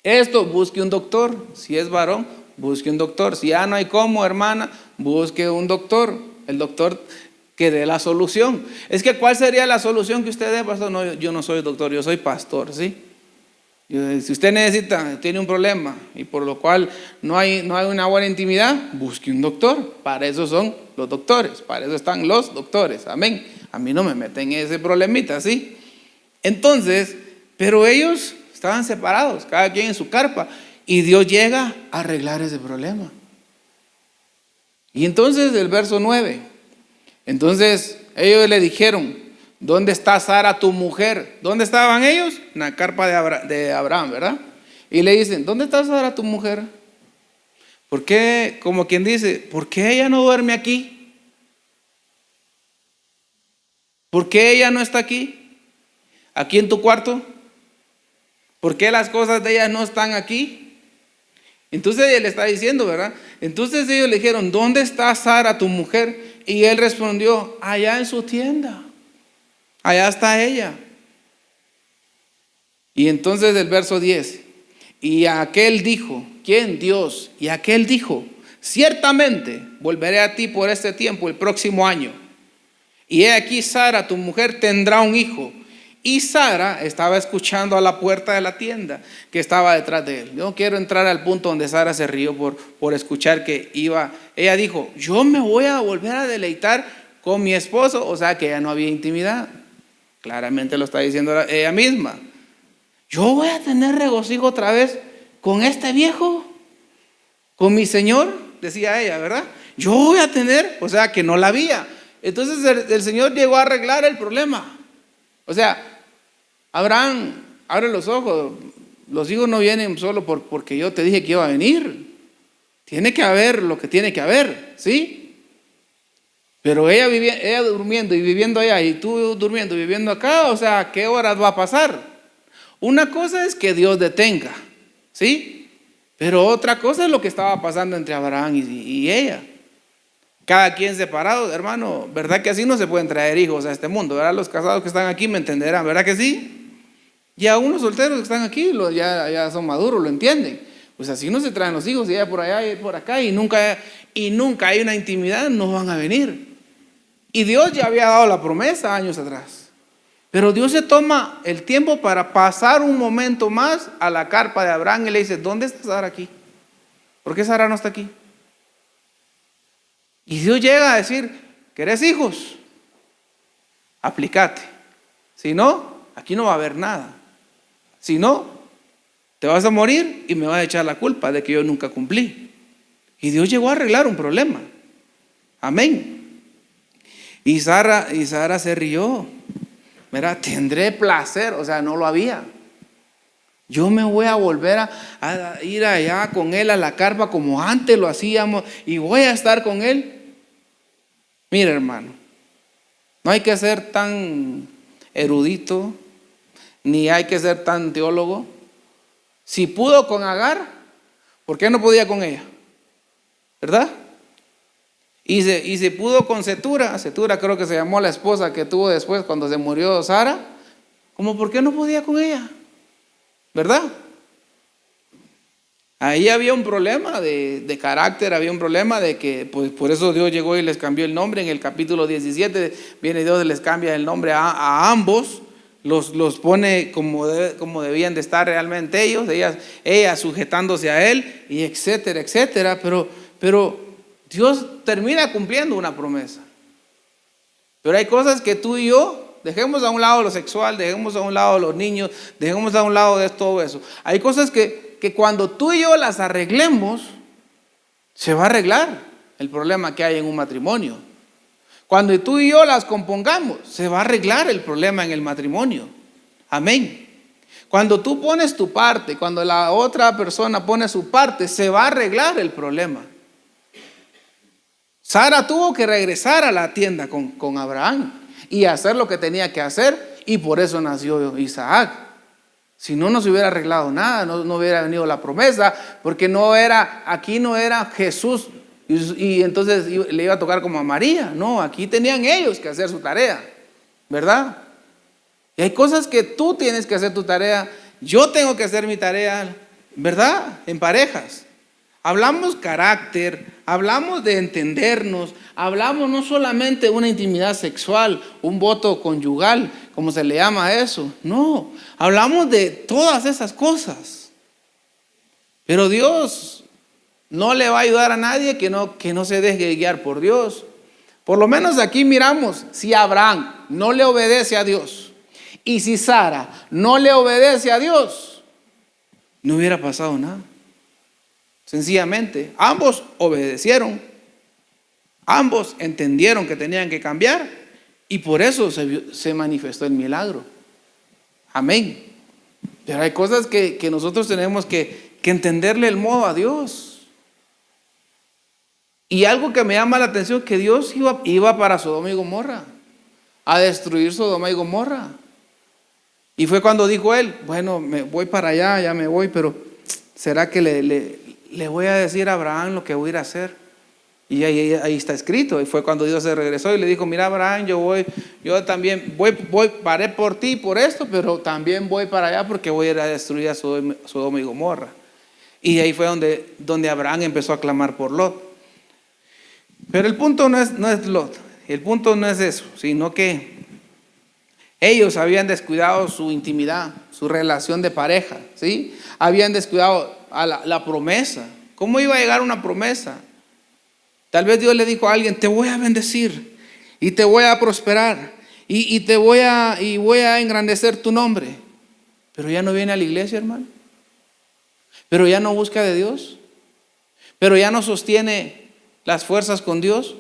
esto, busque un doctor. Si es varón, busque un doctor. Si ya no hay cómo, hermana, busque un doctor. El doctor que dé la solución. Es que ¿cuál sería la solución que usted dé, pastor? No, yo no soy doctor, yo soy pastor, ¿sí? Si usted tiene un problema y por lo cual no hay una buena intimidad, busque un doctor. Para eso son los doctores, para eso están los doctores. Amén. A mí no me meten en ese problemita, ¿sí? Entonces, pero ellos estaban separados, cada quien en su carpa, y Dios llega a arreglar ese problema. Y entonces el verso 9, entonces ellos le dijeron: ¿dónde está Sara tu mujer? ¿Dónde estaban ellos? En la carpa de Abraham, ¿verdad? Y le dicen: ¿dónde está Sara tu mujer? ¿Por qué? Como quien dice, ¿por qué ella no duerme aquí? ¿Por qué ella no está aquí? ¿Aquí en tu cuarto? ¿Por qué las cosas de ella no están aquí? Entonces él le está diciendo, ¿verdad? Entonces ellos le dijeron: ¿dónde está Sara tu mujer? Y él respondió: allá en su tienda. Allá está ella. Y entonces el verso 10, y aquel dijo, ¿quién? Dios. Y aquel dijo: ciertamente volveré a ti por este tiempo el próximo año. Y he aquí Sara tu mujer tendrá un hijo. Y Sara estaba escuchando a la puerta de la tienda que estaba detrás de él. Yo no quiero entrar al punto donde Sara se rió por escuchar que iba. Ella dijo: yo me voy a volver a deleitar con mi esposo. O sea que ya no había intimidad. Claramente lo está diciendo ella misma. Yo voy a tener regocijo otra vez con este viejo, con mi Señor, decía ella, ¿verdad? Yo voy a tener, o sea que no la había. Entonces el Señor llegó a arreglar el problema. O sea, Abraham, abre los ojos. Los hijos no vienen solo porque yo te dije que iba a venir. Tiene que haber lo que tiene que haber, ¿sí? Pero ella durmiendo y viviendo allá, y tú durmiendo y viviendo acá, o sea, ¿qué horas va a pasar? Una cosa es que Dios detenga, ¿sí? Pero otra cosa es lo que estaba pasando entre Abraham y ella. Cada quien separado, hermano, ¿verdad que así no se pueden traer hijos a este mundo? ¿Verdad? Los casados que están aquí me entenderán, ¿verdad que sí? Y a unos solteros que están aquí, ya son maduros, lo entienden. Pues así no se traen los hijos, y ella por allá y por acá, y nunca hay una intimidad, no van a venir. Y Dios ya había dado la promesa años atrás. Pero Dios se toma el tiempo para pasar un momento más a la carpa de Abraham y le dice: ¿dónde está Sara aquí? ¿Por qué Sara no está aquí? Y Dios llega a decir: ¿querés hijos? Aplicate. Si no, aquí no va a haber nada. Si no, te vas a morir y me vas a echar la culpa de que yo nunca cumplí. Y Dios llegó a arreglar un problema. Amén. Y Sara se rió. Mira, tendré placer, o sea, no lo había. Yo me voy a volver a ir allá con él a la carpa como antes lo hacíamos, y voy a estar con él. Mira, hermano, no hay que ser tan erudito, ni hay que ser tan teólogo. Si pudo con Agar, ¿por qué no podía con ella? ¿Verdad? Y se pudo con Cetura creo que se llamó la esposa que tuvo después cuando se murió Sara. ¿Cómo por qué no podía con ella? ¿Verdad? Ahí había un problema de carácter, había un problema de que, pues por eso Dios llegó y les cambió el nombre. En el capítulo 17 viene Dios y les cambia el nombre a ambos, los pone como debían de estar realmente ellos, ella sujetándose a él, y etcétera, etcétera. Pero Dios termina cumpliendo una promesa. Pero hay cosas que tú y yo, dejemos a un lado lo sexual, dejemos a un lado los niños, dejemos a un lado de todo eso. Hay cosas que cuando tú y yo las arreglemos, se va a arreglar el problema que hay en un matrimonio. Cuando tú y yo las compongamos, se va a arreglar el problema en el matrimonio. Amén. Cuando tú pones tu parte, cuando la otra persona pone su parte, se va a arreglar el problema. Sara tuvo que regresar a la tienda con Abraham y hacer lo que tenía que hacer, y por eso nació Isaac. Si no, no se hubiera arreglado nada, no hubiera venido la promesa, porque aquí no era Jesús y entonces le iba a tocar como a María. No, aquí tenían ellos que hacer su tarea, ¿verdad? Y hay cosas que tú tienes que hacer tu tarea, yo tengo que hacer mi tarea, ¿verdad? En parejas. Hablamos carácter, hablamos de entendernos, hablamos no solamente de una intimidad sexual, un voto conyugal, como se le llama a eso. No, hablamos de todas esas cosas. Pero Dios no le va a ayudar a nadie que no se deje guiar por Dios. Por lo menos aquí miramos, si Abraham no le obedece a Dios y si Sara no le obedece a Dios, no hubiera pasado nada. Sencillamente, ambos obedecieron, ambos entendieron que tenían que cambiar, y por eso se manifestó el milagro. Amén. Pero hay cosas que nosotros tenemos que entenderle el modo a Dios. Y algo que me llama la atención, que Dios iba para Sodoma y Gomorra, a destruir Sodoma y Gomorra. Y fue cuando dijo él, bueno, me voy para allá, ya me voy, pero ¿será que le voy a decir a Abraham lo que voy a ir a hacer? Y ahí está escrito. Y fue cuando Dios se regresó y le dijo, mira Abraham, yo también paré por ti por esto, pero también voy para allá porque voy a ir a destruir a Sodoma y Gomorra. Y ahí fue donde Abraham empezó a clamar por Lot. Pero el punto no es Lot, el punto no es eso, sino que ellos habían descuidado su intimidad, su relación de pareja, ¿sí? Habían descuidado a la promesa. ¿Cómo iba a llegar una promesa? Tal vez Dios le dijo a alguien, te voy a bendecir y te voy a prosperar y voy a engrandecer tu nombre. Pero ya no viene a la iglesia, hermano. Pero ya no busca de Dios. Pero ya no sostiene las fuerzas con Dios.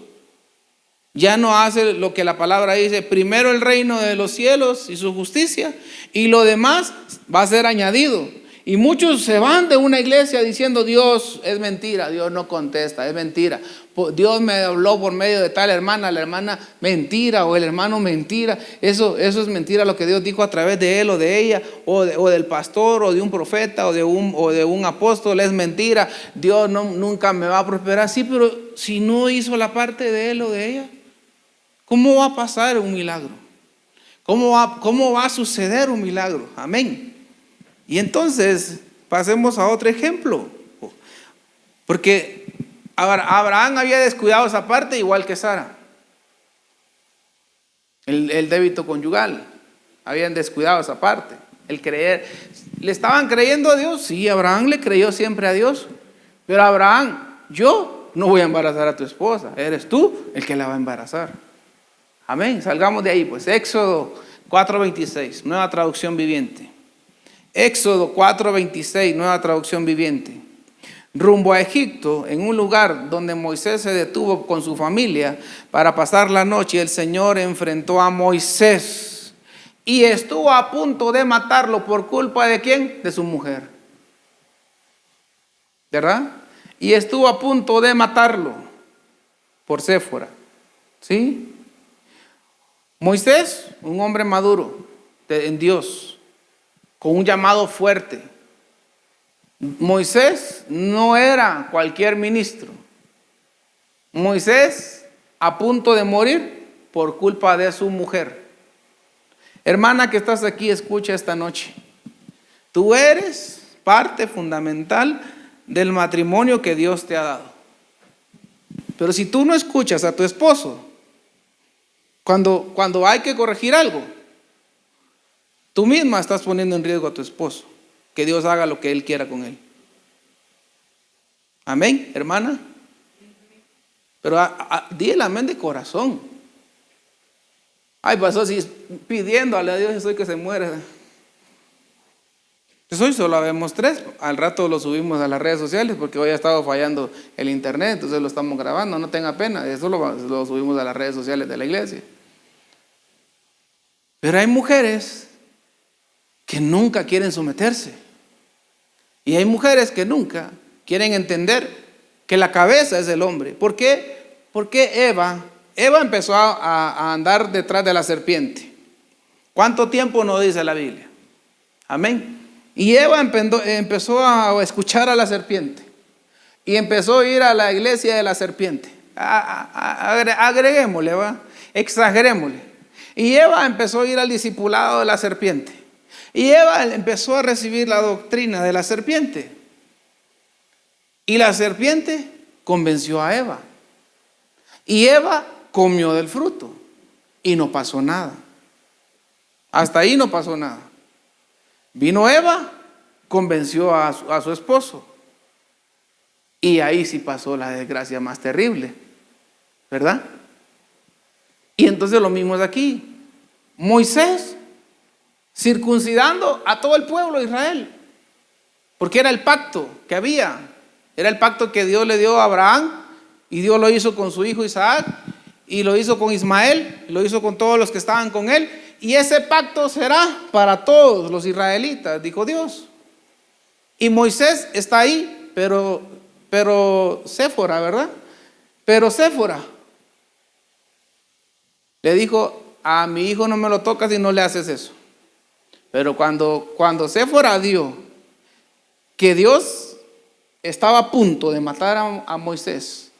Ya no hace lo que la palabra dice, primero el reino de los cielos y su justicia, y lo demás va a ser añadido. Y muchos se van de una iglesia diciendo, Dios es mentira, Dios no contesta, es mentira. Dios me habló por medio de tal hermana, la hermana mentira, o el hermano mentira. Eso es mentira, lo que Dios dijo a través de él o de ella, o del pastor, o de un profeta, o de un apóstol, es mentira. Dios nunca me va a prosperar. Sí, pero si no hizo la parte de él o de ella, ¿cómo va a pasar un milagro? ¿Cómo va a suceder un milagro? Amén. Y entonces pasemos a otro ejemplo, porque Abraham había descuidado esa parte igual que Sara, el débito conyugal, habían descuidado esa parte, el creer. ¿Le estaban creyendo a Dios? Sí, Abraham le creyó siempre a Dios, pero Abraham, yo no voy a embarazar a tu esposa, eres tú el que la va a embarazar. Amén. Salgamos de ahí, pues. Éxodo 4:26, nueva traducción viviente. Éxodo 4:26, nueva traducción viviente. Rumbo a Egipto, en un lugar donde Moisés se detuvo con su familia para pasar la noche, el Señor enfrentó a Moisés y estuvo a punto de matarlo. ¿Por culpa de quién? De su mujer, ¿verdad? Y estuvo a punto de matarlo por Séfora, ¿sí? Moisés, un hombre maduro en Dios, con un llamado fuerte. Moisés no era cualquier ministro. Moisés a punto de morir por culpa de su mujer. Hermana que estás aquí, escucha esta noche. Tú eres parte fundamental del matrimonio que Dios te ha dado. Pero si tú no escuchas a tu esposo, cuando hay que corregir algo, Tú misma estás poniendo en riesgo a tu esposo. Que Dios haga lo que Él quiera con él. Amén, hermana. Pero dile amén de corazón. Ay, pasó si pidiéndole a Dios estoy que se muera. Pues hoy solo vemos 3. Al rato lo subimos a las redes sociales porque hoy ha estado fallando el internet, entonces lo estamos grabando. No tenga pena, eso lo subimos a las redes sociales de la iglesia. Pero hay mujeres que nunca quieren someterse. Y hay mujeres que nunca quieren entender que la cabeza es el hombre. ¿Por qué? Porque Eva empezó a andar detrás de la serpiente. ¿Cuánto tiempo nos dice la Biblia? Amén. Y Eva empezó a escuchar a la serpiente. Y empezó a ir a la iglesia de la serpiente. Agreguémosle, exagerémosle. Y Eva empezó a ir al discipulado de la serpiente. Y Eva empezó a recibir la doctrina de la serpiente. Y la serpiente convenció a Eva. Y Eva comió del fruto. Y no pasó nada. Hasta ahí no pasó nada. Vino Eva, convenció a su esposo. Y ahí sí pasó la desgracia más terrible. ¿Verdad? Y entonces lo mismo es aquí. Moisés circuncidando a todo el pueblo de Israel, porque era el pacto que había, era el pacto que Dios le dio a Abraham, y Dios lo hizo con su hijo Isaac, y lo hizo con Ismael, y lo hizo con todos los que estaban con él, y ese pacto será para todos los israelitas, dijo Dios. Y Moisés está ahí, pero Séfora, ¿verdad? Pero Séfora le dijo: a mi hijo no me lo tocas y no le haces eso. Pero cuando Séfora vio que Dios estaba a punto de matar a Moisés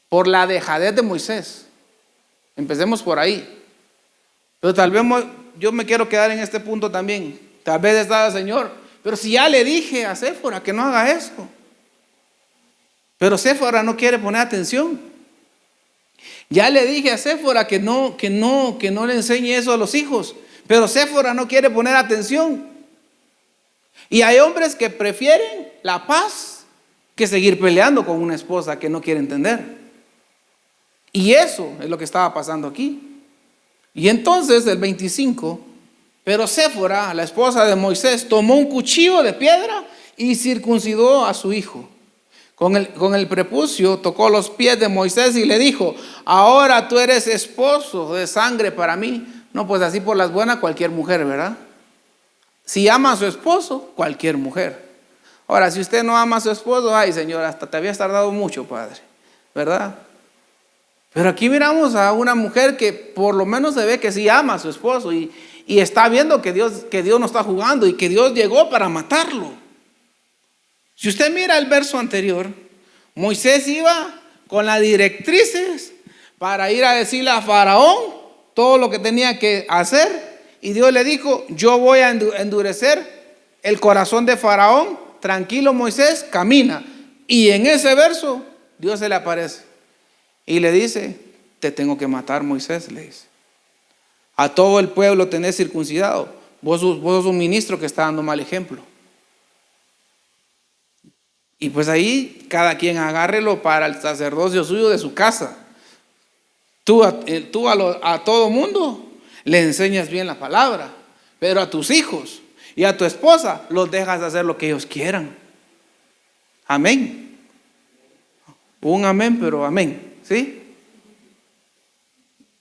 por la dejadez de Moisés, empecemos por ahí. Pero tal vez yo me quiero quedar en este punto también. Tal vez estaba: Señor, pero si ya le dije a Séfora que no haga eso. Pero Séfora no quiere poner atención. Ya le dije a Séfora que no le enseñe eso a los hijos. Pero Séfora no quiere poner atención. Y hay hombres que prefieren la paz que seguir peleando con una esposa que no quiere entender. Y eso es lo que estaba pasando aquí. Y entonces el 25, pero Séfora, la esposa de Moisés, tomó un cuchillo de piedra y circuncidó a su hijo. Con el prepucio tocó los pies de Moisés y le dijo: ahora tú eres esposo de sangre para mí. No, pues así por las buenas cualquier mujer, ¿verdad? Si ama a su esposo, cualquier mujer. Ahora, si usted no ama a su esposo, ay, Señor, hasta te había tardado mucho, Padre, ¿verdad? Pero aquí miramos a una mujer que por lo menos se ve que sí ama a su esposo y está viendo que Dios no está jugando y que Dios llegó para matarlo. Si usted mira el verso anterior, Moisés iba con las directrices para ir a decirle a Faraón todo lo que tenía que hacer, y Dios le dijo: yo voy a endurecer el corazón de Faraón, tranquilo Moisés, camina. Y en ese verso Dios se le aparece y le dice: te tengo que matar, Moisés, le dice. A todo el pueblo tenés circuncidado, vos sos un ministro que está dando mal ejemplo. Y pues ahí cada quien agárrelo para el sacerdocio suyo de su casa. Tú a todo mundo le enseñas bien la palabra, pero a tus hijos y a tu esposa los dejas hacer lo que ellos quieran. Amén. Un amén, pero amén, ¿sí?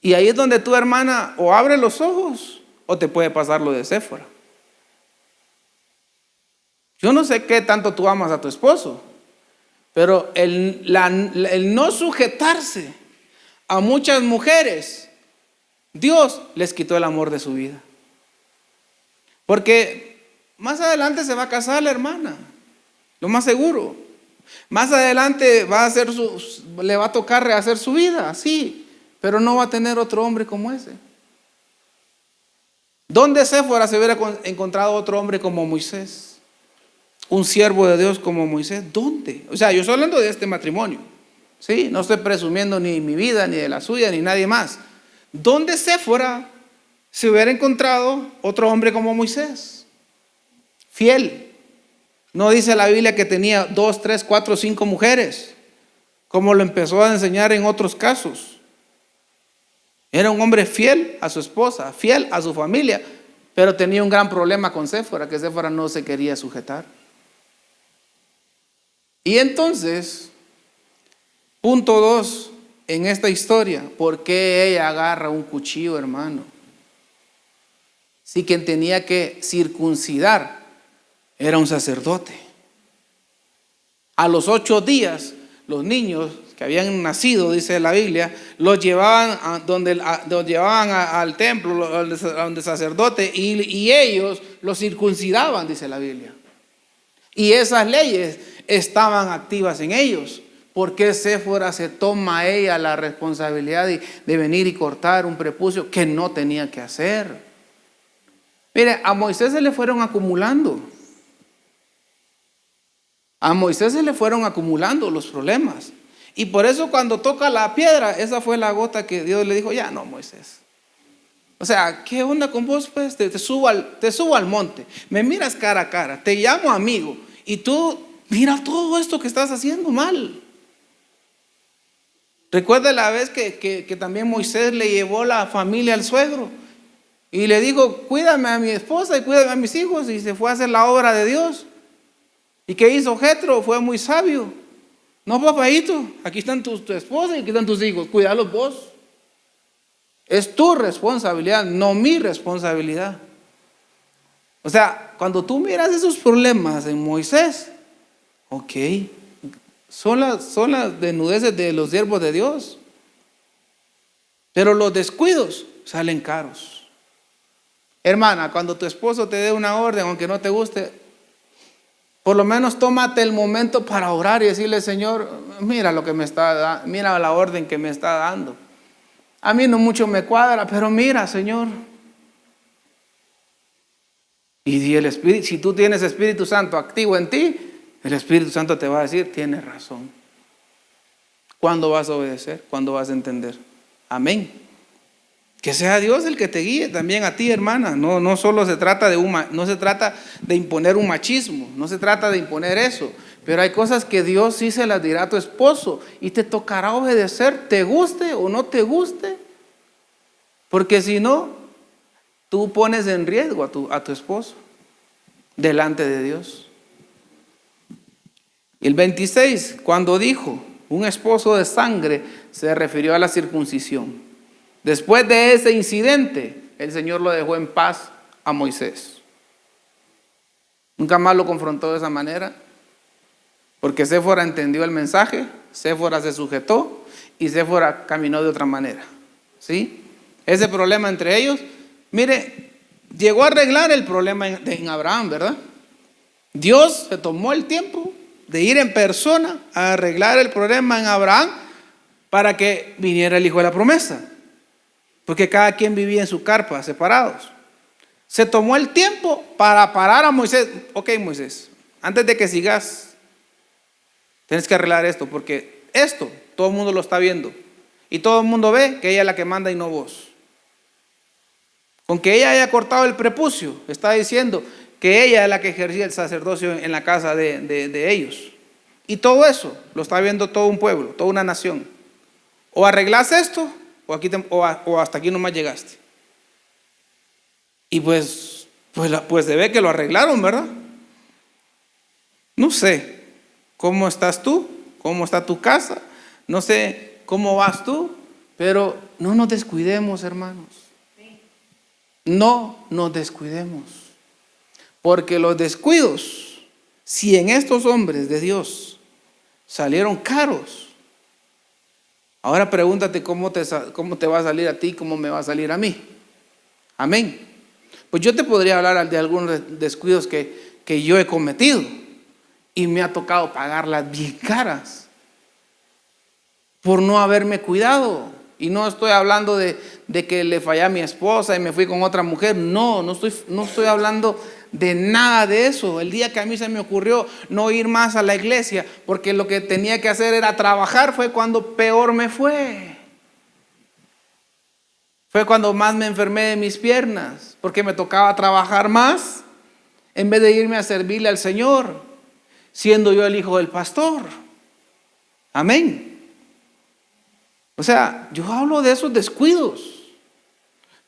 Y ahí es donde tu hermana o abre los ojos o te puede pasar lo de Séfora. Yo no sé qué tanto tú amas a tu esposo, pero el no sujetarse a muchas mujeres, Dios les quitó el amor de su vida. Porque más adelante se va a casar la hermana, lo más seguro. Más adelante le va a tocar rehacer su vida, sí, pero no va a tener otro hombre como ese. ¿Dónde Séfora se hubiera encontrado otro hombre como Moisés? Un siervo de Dios como Moisés, ¿dónde? O sea, yo estoy hablando de este matrimonio, ¿sí? No estoy presumiendo ni mi vida, ni de la suya, ni nadie más. ¿Dónde Séfora se hubiera encontrado otro hombre como Moisés, fiel. No dice la Biblia que tenía 2, 3, 4, 5 mujeres, como lo empezó a enseñar en otros casos. Era un hombre fiel a su esposa, fiel a su familia, pero tenía un gran problema con Séfora, que Séfora no se quería sujetar. Y entonces, punto 2 en esta historia, ¿por qué ella agarra un cuchillo, hermano? Si quien tenía que circuncidar era un sacerdote. A los 8 días, los niños que habían nacido, dice la Biblia, los llevaban al templo, donde el sacerdote, y ellos los circuncidaban, dice la Biblia. Y esas leyes estaban activas en ellos. ¿Por qué Séfora se toma ella la responsabilidad de venir y cortar un prepucio que no tenía que hacer? Mire, a Moisés se le fueron acumulando. A Moisés se le fueron acumulando los problemas. Y por eso cuando toca la piedra, esa fue la gota que Dios le dijo, ya no, Moisés. O sea, ¿qué onda con vos? Pues te subo al monte, me miras cara a cara, te llamo amigo, y tú mira todo esto que estás haciendo mal. Recuerda la vez que también Moisés le llevó la familia al suegro y le dijo, cuídame a mi esposa y cuídame a mis hijos, y se fue a hacer la obra de Dios. ¿Y qué hizo Jetro? Fue muy sabio. No, papayito, aquí están tu esposa y aquí están tus hijos, cuídalos vos. Es tu responsabilidad, no mi responsabilidad. O sea, cuando tú miras esos problemas en Moisés, ok, son las desnudeces de los siervos de Dios, pero los descuidos salen caros. Hermana, cuando tu esposo te dé una orden, aunque no te guste, por lo menos tómate el momento para orar y decirle, Señor, mira lo que me está dando, mira la orden que me está dando. A mí no mucho me cuadra, pero mira, Señor. Y el Espíritu, si tú tienes Espíritu Santo activo en ti, el Espíritu Santo te va a decir, tienes razón. ¿Cuándo vas a obedecer? ¿Cuándo vas a entender? Amén. Que sea Dios el que te guíe también a ti, hermana. No solo se trata no se trata de imponer un machismo, no se trata de imponer eso, pero hay cosas que Dios sí se las dirá a tu esposo y te tocará obedecer, te guste o no te guste, porque si no, tú pones en riesgo a tu esposo delante de Dios. Y el 26, cuando dijo un esposo de sangre, se refirió a la circuncisión. Después de ese incidente, el Señor lo dejó en paz a Moisés. Nunca más lo confrontó de esa manera, porque Séfora entendió el mensaje, Séfora se sujetó y Séfora caminó de otra manera. ¿Sí? Ese problema entre ellos, mire, llegó a arreglar el problema en Abraham, ¿verdad? Dios se tomó el tiempo de ir en persona a arreglar el problema en Abraham para que viniera el hijo de la promesa. Porque cada quien vivía en su carpa, separados. Se tomó el tiempo para parar a Moisés. Ok, Moisés, antes de que sigas, tienes que arreglar esto, porque esto todo el mundo lo está viendo. Y todo el mundo ve que ella es la que manda y no vos. Con que ella haya cortado el prepucio, está diciendo que ella es la que ejercía el sacerdocio en la casa de ellos. Y todo eso lo está viendo todo un pueblo, toda una nación. O arreglas esto, o hasta aquí nomás llegaste. Y pues se ve que lo arreglaron, ¿verdad? No sé cómo estás tú, cómo está tu casa, no sé cómo vas tú, pero no nos descuidemos, hermanos. No nos descuidemos, porque los descuidos, si en estos hombres de Dios salieron caros, ahora pregúntate cómo te va a salir a ti, cómo me va a salir a mí. Amén. Pues yo te podría hablar de algunos descuidos que yo he cometido y me ha tocado pagarlas bien caras por no haberme cuidado. Y no estoy hablando de que le fallé a mi esposa y me fui con otra mujer. No estoy hablando de nada de eso. El día que a mí se me ocurrió no ir más a la iglesia porque lo que tenía que hacer era trabajar, fue cuando peor me fue. Fue cuando más me enfermé de mis piernas, porque me tocaba trabajar más en vez de irme a servirle al Señor, siendo yo el hijo del pastor. Amén. O sea, yo hablo de esos descuidos.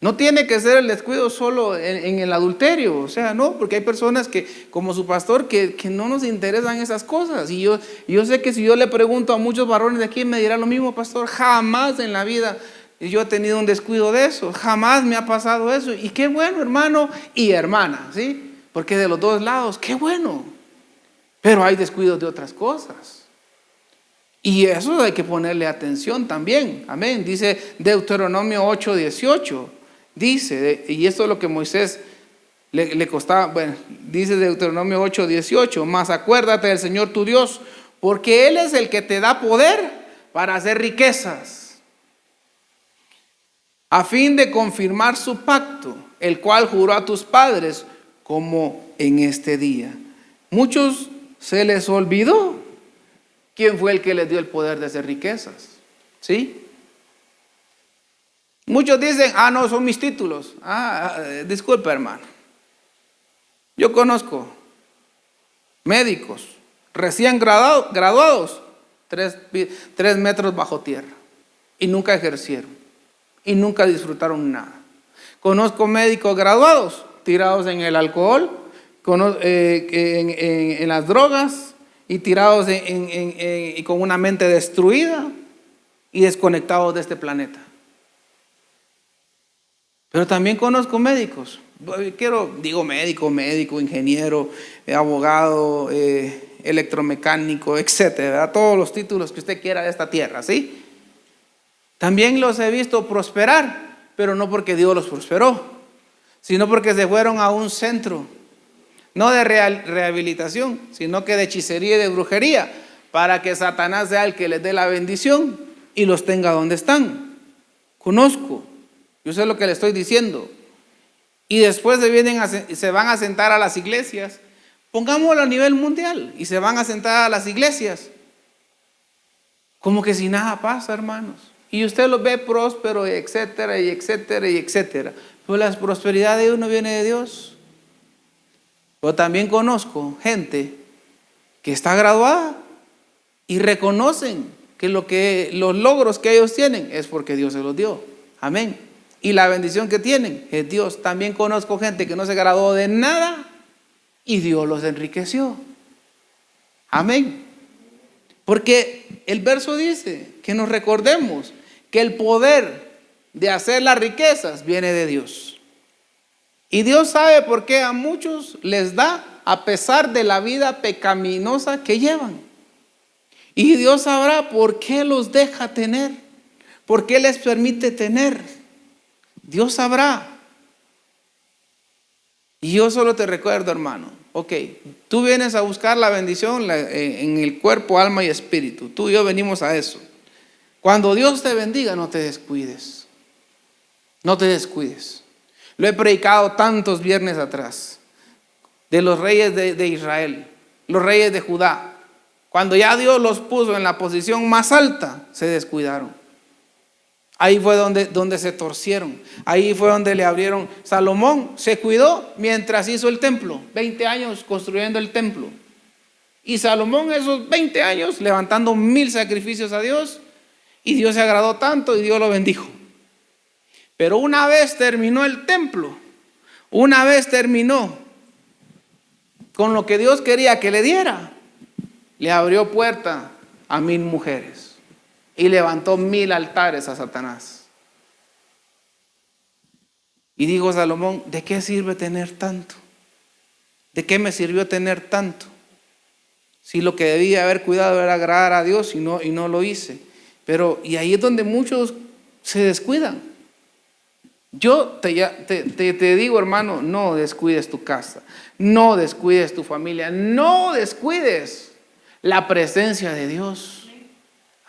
No tiene que ser el descuido solo en el adulterio, o sea, no, porque hay personas que, como su pastor, que no nos interesan esas cosas. Y yo sé que si yo le pregunto a muchos varones de aquí, me dirá lo mismo, pastor, jamás en la vida yo he tenido un descuido de eso, jamás me ha pasado eso. Y qué bueno, hermano y hermana, ¿sí? Porque de los dos lados, qué bueno. Pero hay descuidos de otras cosas. Y eso hay que ponerle atención también, amén. Dice Deuteronomio 8:18. Dice, y esto es lo que Moisés le costaba, bueno, dice Deuteronomio 8:18, mas acuérdate del Señor tu Dios, porque Él es el que te da poder para hacer riquezas, a fin de confirmar su pacto, el cual juró a tus padres, como en este día. Muchos se les olvidó quién fue el que les dio el poder de hacer riquezas, ¿sí? Muchos dicen, no, son mis títulos. Disculpe, hermano. Yo conozco médicos recién graduados, 3 metros bajo tierra, y nunca ejercieron, y nunca disfrutaron nada. Conozco médicos graduados, tirados en el alcohol, en las drogas, y tirados y con una mente destruida y desconectados de este planeta. Pero también conozco médicos, digo médico, ingeniero, abogado, electromecánico, etcétera, todos los títulos que usted quiera de esta tierra, ¿sí? También los he visto prosperar, pero no porque Dios los prosperó, sino porque se fueron a un centro, no de rehabilitación, sino que de hechicería y de brujería, para que Satanás sea el que les dé la bendición y los tenga donde están. Conozco. Yo sé lo que le estoy diciendo. Y después se van a sentar a las iglesias. Pongámoslo a nivel mundial. Y se van a sentar a las iglesias. Como que si nada pasa, hermanos. Y usted los ve prósperos, etcétera, y etcétera, y etcétera. Pero la prosperidad de ellos no viene de Dios. Pero también conozco gente que está graduada y reconocen que los logros que ellos tienen es porque Dios se los dio. Amén. Y la bendición que tienen es Dios. También conozco gente que no se graduó de nada y Dios los enriqueció. Amén. Porque el verso dice que nos recordemos que el poder de hacer las riquezas viene de Dios. Y Dios sabe por qué a muchos les da a pesar de la vida pecaminosa que llevan. Y Dios sabrá por qué los deja tener, por qué les permite tener. Dios sabrá. Y yo solo te recuerdo, hermano, ok, tú vienes a buscar la bendición en el cuerpo, alma y espíritu. Tú y yo venimos a eso. Cuando Dios te bendiga, no te descuides. No te descuides. Lo he predicado tantos viernes atrás, de los reyes de Israel, los reyes de Judá. Cuando ya Dios los puso en la posición más alta, se descuidaron. Ahí fue donde se torcieron. Ahí fue donde le abrieron. Salomón se cuidó mientras hizo el templo. 20 años construyendo el templo. Y Salomón esos 20 años levantando 1000 sacrificios a Dios. Y Dios se agradó tanto y Dios lo bendijo. Pero una vez terminó el templo, una vez terminó con lo que Dios quería que le diera, le abrió puerta a 1000 mujeres. Y levantó 1000 altares a Satanás. Y dijo Salomón, ¿de qué sirve tener tanto? ¿De qué me sirvió tener tanto? Si lo que debía haber cuidado era agradar a Dios y no lo hice. Y ahí es donde muchos se descuidan. Yo te digo, hermano, no descuides tu casa, no descuides tu familia, no descuides la presencia de Dios.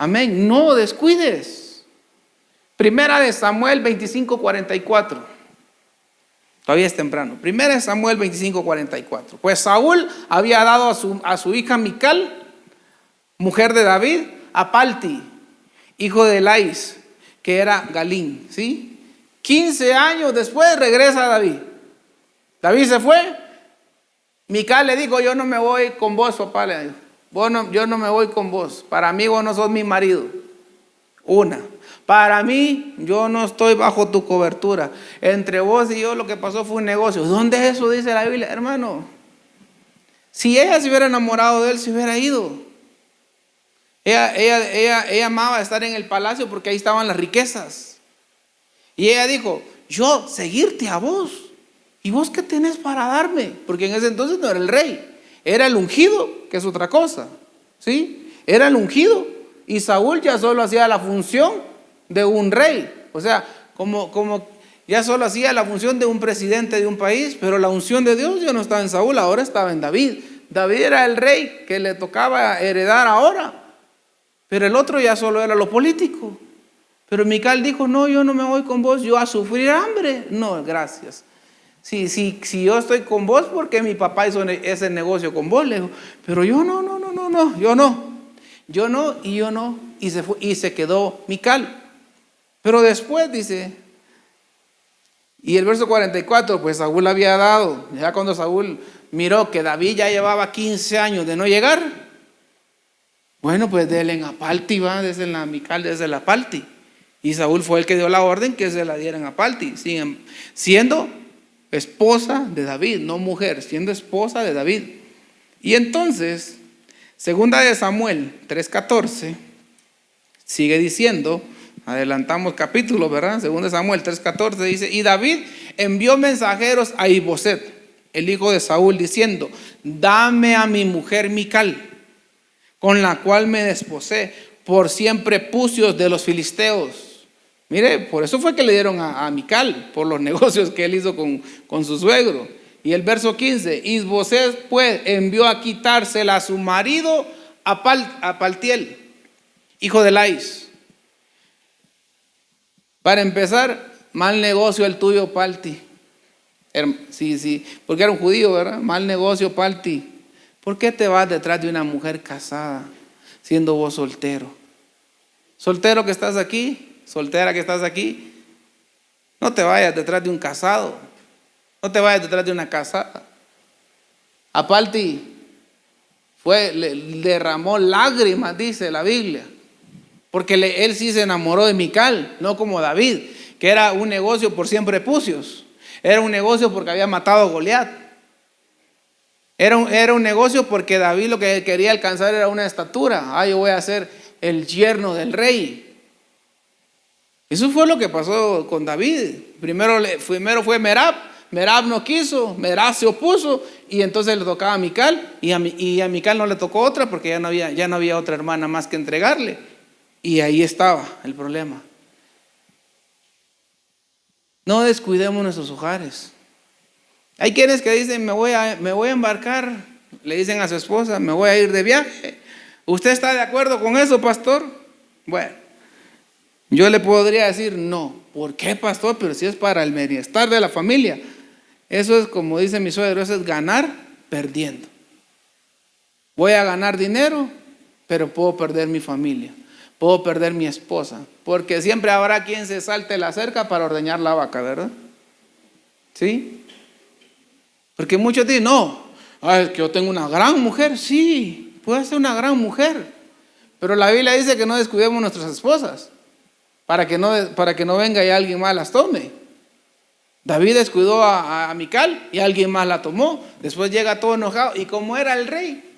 Amén, no descuides. Primera de Samuel 25:44. Todavía es temprano. Primera de Samuel 25:44. Pues Saúl había dado a su hija Mical, mujer de David, a Palti, hijo de Elais, que era Galín, ¿sí? 15 años después regresa David. David se fue. Mical le dijo, yo no me voy con vos, papá, le dijo. Yo no me voy con vos. Para mí vos no sos mi marido. Una. Para mí, yo no estoy bajo tu cobertura. Entre vos y yo lo que pasó fue un negocio. ¿Dónde es eso? Dice la Biblia, hermano. Si ella se hubiera enamorado de él, se hubiera ido. Ella amaba estar en el palacio porque ahí estaban las riquezas. Y ella dijo, yo seguirte a vos. ¿Y vos qué tenés para darme? Porque en ese entonces no era el rey. Era el ungido, que es otra cosa. ¿Sí? Era el ungido. Y Saúl ya solo hacía la función de un rey, o sea, como ya solo hacía la función de un presidente de un país, pero la unción de Dios ya no estaba en Saúl, ahora estaba en David. David era el rey que le tocaba heredar ahora, pero el otro ya solo era lo político. Pero Mical dijo, no, yo no me voy con vos, yo a sufrir hambre, no, gracias. Si yo estoy con vos porque mi papá hizo ese negocio con vos, le dijo, pero yo no, y se fue, y se quedó Mical. Pero después dice, y el verso 44, pues Saúl había dado, ya cuando Saúl miró que David ya llevaba 15 años de no llegar, bueno, pues denle en Apalti, va, desde la Mical, desde la Apalti. Y Saúl fue el que dio la orden que se la dieran a Apalti, siendo esposa de David, no mujer, siendo esposa de David. Y entonces, segunda de Samuel 3:14, sigue diciendo, adelantamos capítulo, ¿verdad? Segunda de Samuel 3:14 dice, y David envió mensajeros a Isboset, el hijo de Saúl, diciendo, dame a mi mujer Mical, con la cual me desposé por 100 prepucios de los filisteos. Mire, por eso fue que le dieron a Mical, por los negocios que él hizo con su suegro. Y el verso 15, Isboset pues envió a quitársela a su marido a Paltiel, hijo de Lais. Para empezar, mal negocio el tuyo, Palti. Sí, porque era un judío, ¿verdad? Mal negocio, Palti. ¿Por qué te vas detrás de una mujer casada, siendo vos soltero? Soltero que estás aquí, soltera que estás aquí, no te vayas detrás de un casado, no te vayas detrás de una casada. A Palti derramó lágrimas, dice la Biblia, porque él sí se enamoró de Mical, no como David, que era un negocio por 100 prepucios. Era un negocio porque había matado a Goliat. Era un negocio porque David lo que quería alcanzar era una estatura. Yo voy a ser el yerno del rey. Eso fue lo que pasó con David. Primero fue Merab. Merab no quiso, Merab se opuso y entonces le tocaba a Mical y a Mical no le tocó otra porque ya no había otra hermana más que entregarle. Y ahí estaba el problema. No descuidemos nuestros hogares. Hay quienes que dicen, me voy a embarcar, le dicen a su esposa, me voy a ir de viaje. ¿Usted está de acuerdo con eso, pastor? Bueno, yo le podría decir, no. ¿Por qué, pastor? Pero si es para el bienestar de la familia. Eso es como dice mi suegro, eso es ganar perdiendo. Voy a ganar dinero, pero puedo perder mi familia. Puedo perder mi esposa, porque siempre habrá quien se salte la cerca para ordeñar la vaca, ¿verdad? ¿Sí? Porque muchos dicen, no, es que yo tengo una gran mujer. Sí, puede ser una gran mujer, pero la Biblia dice que no descuidemos nuestras esposas, para que no venga y alguien más las tome. David descuidó a Mical y alguien más la tomó. Después llega todo enojado, y como era el rey,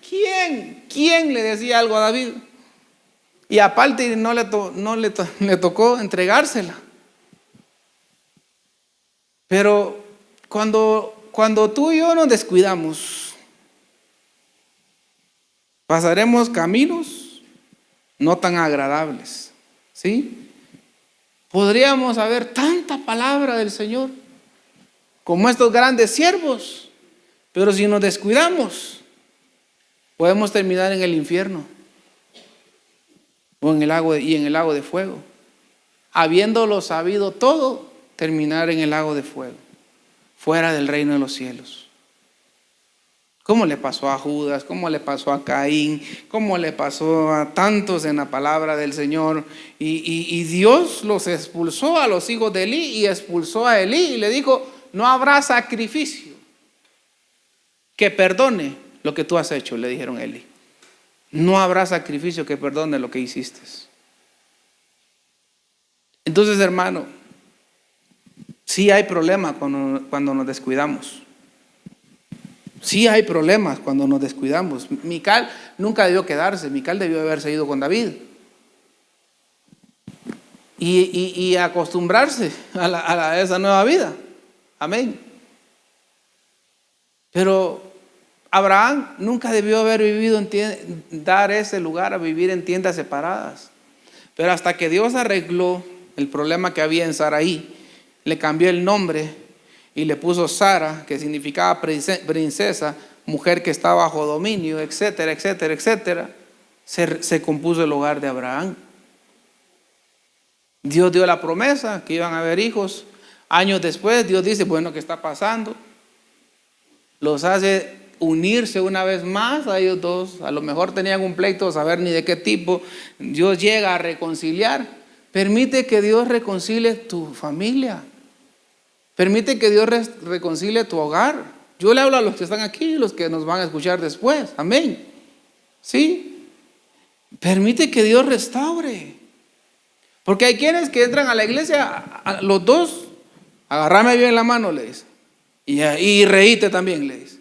¿quién le decía algo a David? Y aparte no le tocó entregársela. Pero cuando tú y yo nos descuidamos, pasaremos caminos no tan agradables, ¿sí? Podríamos haber tanta palabra del Señor como estos grandes siervos, pero si nos descuidamos, podemos terminar en el infierno. O en el lago de fuego. Habiéndolo sabido todo, terminar en el lago de fuego, fuera del reino de los cielos. ¿Cómo le pasó a Judas? ¿Cómo le pasó a Caín? ¿Cómo le pasó a tantos en la palabra del Señor? Y Dios los expulsó a los hijos de Elí y expulsó a Elí y le dijo: no habrá sacrificio que perdone lo que tú has hecho, le dijeron a Elí. No habrá sacrificio que perdone lo que hiciste. Entonces, hermano, sí hay problemas cuando nos descuidamos. Sí hay problemas cuando nos descuidamos. Mical nunca debió quedarse. Mical debió haberse ido con David y acostumbrarse a esa nueva vida. Amén. Pero Abraham nunca debió haber vivido dar ese lugar a vivir en tiendas separadas. Pero hasta que Dios arregló el problema que había en Saraí, le cambió el nombre y le puso Sara, que significaba princesa, mujer que está bajo dominio, etcétera, etcétera, etcétera. Se compuso el hogar de Abraham. Dios dio la promesa que iban a haber hijos. Años después Dios dice: bueno, ¿qué está pasando? Los hace unirse una vez más a ellos dos. A lo mejor tenían un pleito, saber ni de qué tipo. Dios llega a reconciliar. Permite que Dios reconcilie tu familia. Permite que Dios reconcilie tu hogar. Yo le hablo a los que están aquí y los que nos van a escuchar después. Amén. ¿Sí? Permite que Dios restaure. Porque hay quienes que entran a la iglesia, a los dos, agárrame bien la mano, le dice. Y reíte también, le dice.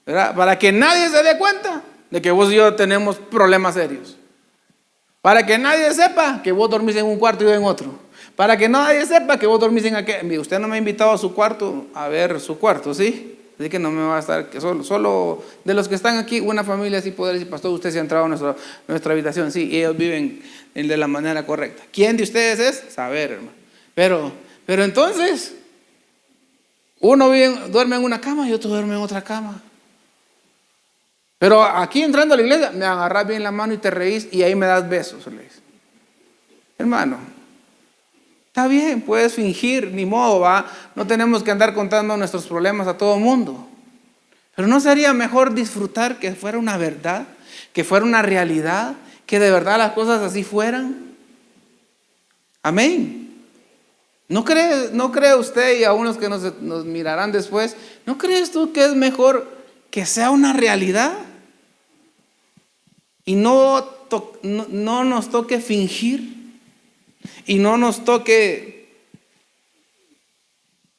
¿Verdad? Para que nadie se dé cuenta de que vos y yo tenemos problemas serios. Para que nadie sepa que vos dormís en un cuarto y yo en otro. Para que nadie sepa que vos dormís en aquel. Mire, usted no me ha invitado a su cuarto, a ver su cuarto, ¿sí? Así que no me va a estar, solo de los que están aquí, una familia así poder decir: pastor, usted se ha entrado a nuestra habitación. Sí, ellos viven de la manera correcta. ¿Quién de ustedes es? Saber, hermano. Pero entonces, uno duerme en una cama y otro duerme en otra cama. Pero aquí entrando a la iglesia, me agarras bien la mano y te reís y ahí me das besos, le dice. Hermano, está bien, puedes fingir, ni modo, va. No tenemos que andar contando nuestros problemas a todo mundo. Pero ¿no sería mejor disfrutar que fuera una verdad, que fuera una realidad, que de verdad las cosas así fueran? Amén. ¿No cree usted, y a unos que nos mirarán después, no crees tú que es mejor que sea una realidad? Y no nos toque fingir, y no nos toque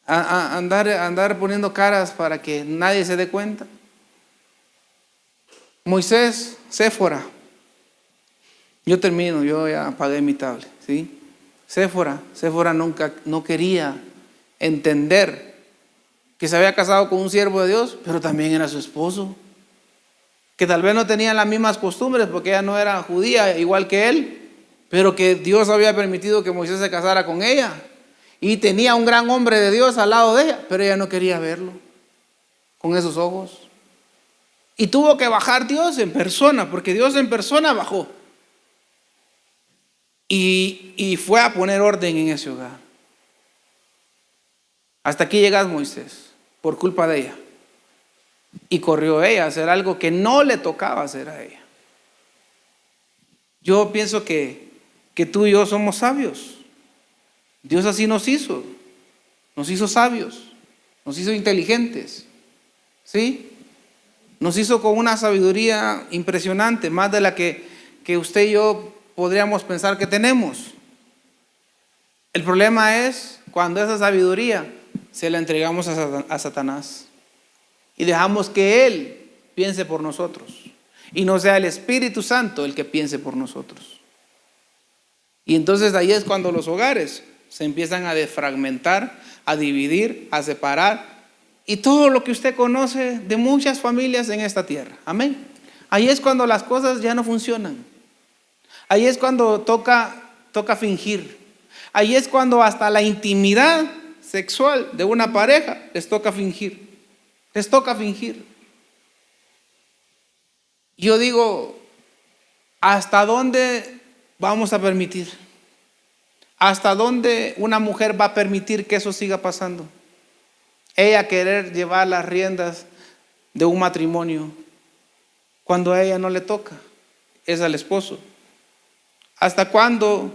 andar poniendo caras para que nadie se dé cuenta. Moisés, Séfora. Yo termino, yo ya apagué mi tablet, ¿sí? Séfora no quería entender que se había casado con un siervo de Dios, pero también era su esposo. Que tal vez no tenían las mismas costumbres porque ella no era judía igual que él, pero que Dios había permitido que Moisés se casara con ella. Y tenía un gran hombre de Dios al lado de ella, pero ella no quería verlo con esos ojos. Y tuvo que bajar Dios en persona, porque Dios en persona bajó. Y fue a poner orden en ese hogar. Hasta aquí llegas, Moisés, por culpa de ella. Y corrió ella a hacer algo que no le tocaba hacer a ella. Yo pienso que tú y yo somos sabios. Dios así nos hizo sabios, nos hizo inteligentes, ¿sí? Nos hizo con una sabiduría impresionante, más de la que usted y yo podríamos pensar que tenemos. El problema es cuando esa sabiduría se la entregamos a Satanás y dejamos que él piense por nosotros y no sea el Espíritu Santo el que piense por nosotros. Y entonces ahí es cuando los hogares se empiezan a desfragmentar, a dividir, a separar, y todo lo que usted conoce de muchas familias en esta tierra. Amén. Ahí es cuando las cosas ya no funcionan. Ahí es cuando toca fingir. Ahí es cuando hasta la intimidad sexual de una pareja les toca fingir. Les toca fingir. Yo digo, ¿hasta dónde vamos a permitir? ¿Hasta dónde una mujer va a permitir que eso siga pasando? Ella querer llevar las riendas de un matrimonio cuando a ella no le toca? Es al esposo. ¿Hasta cuándo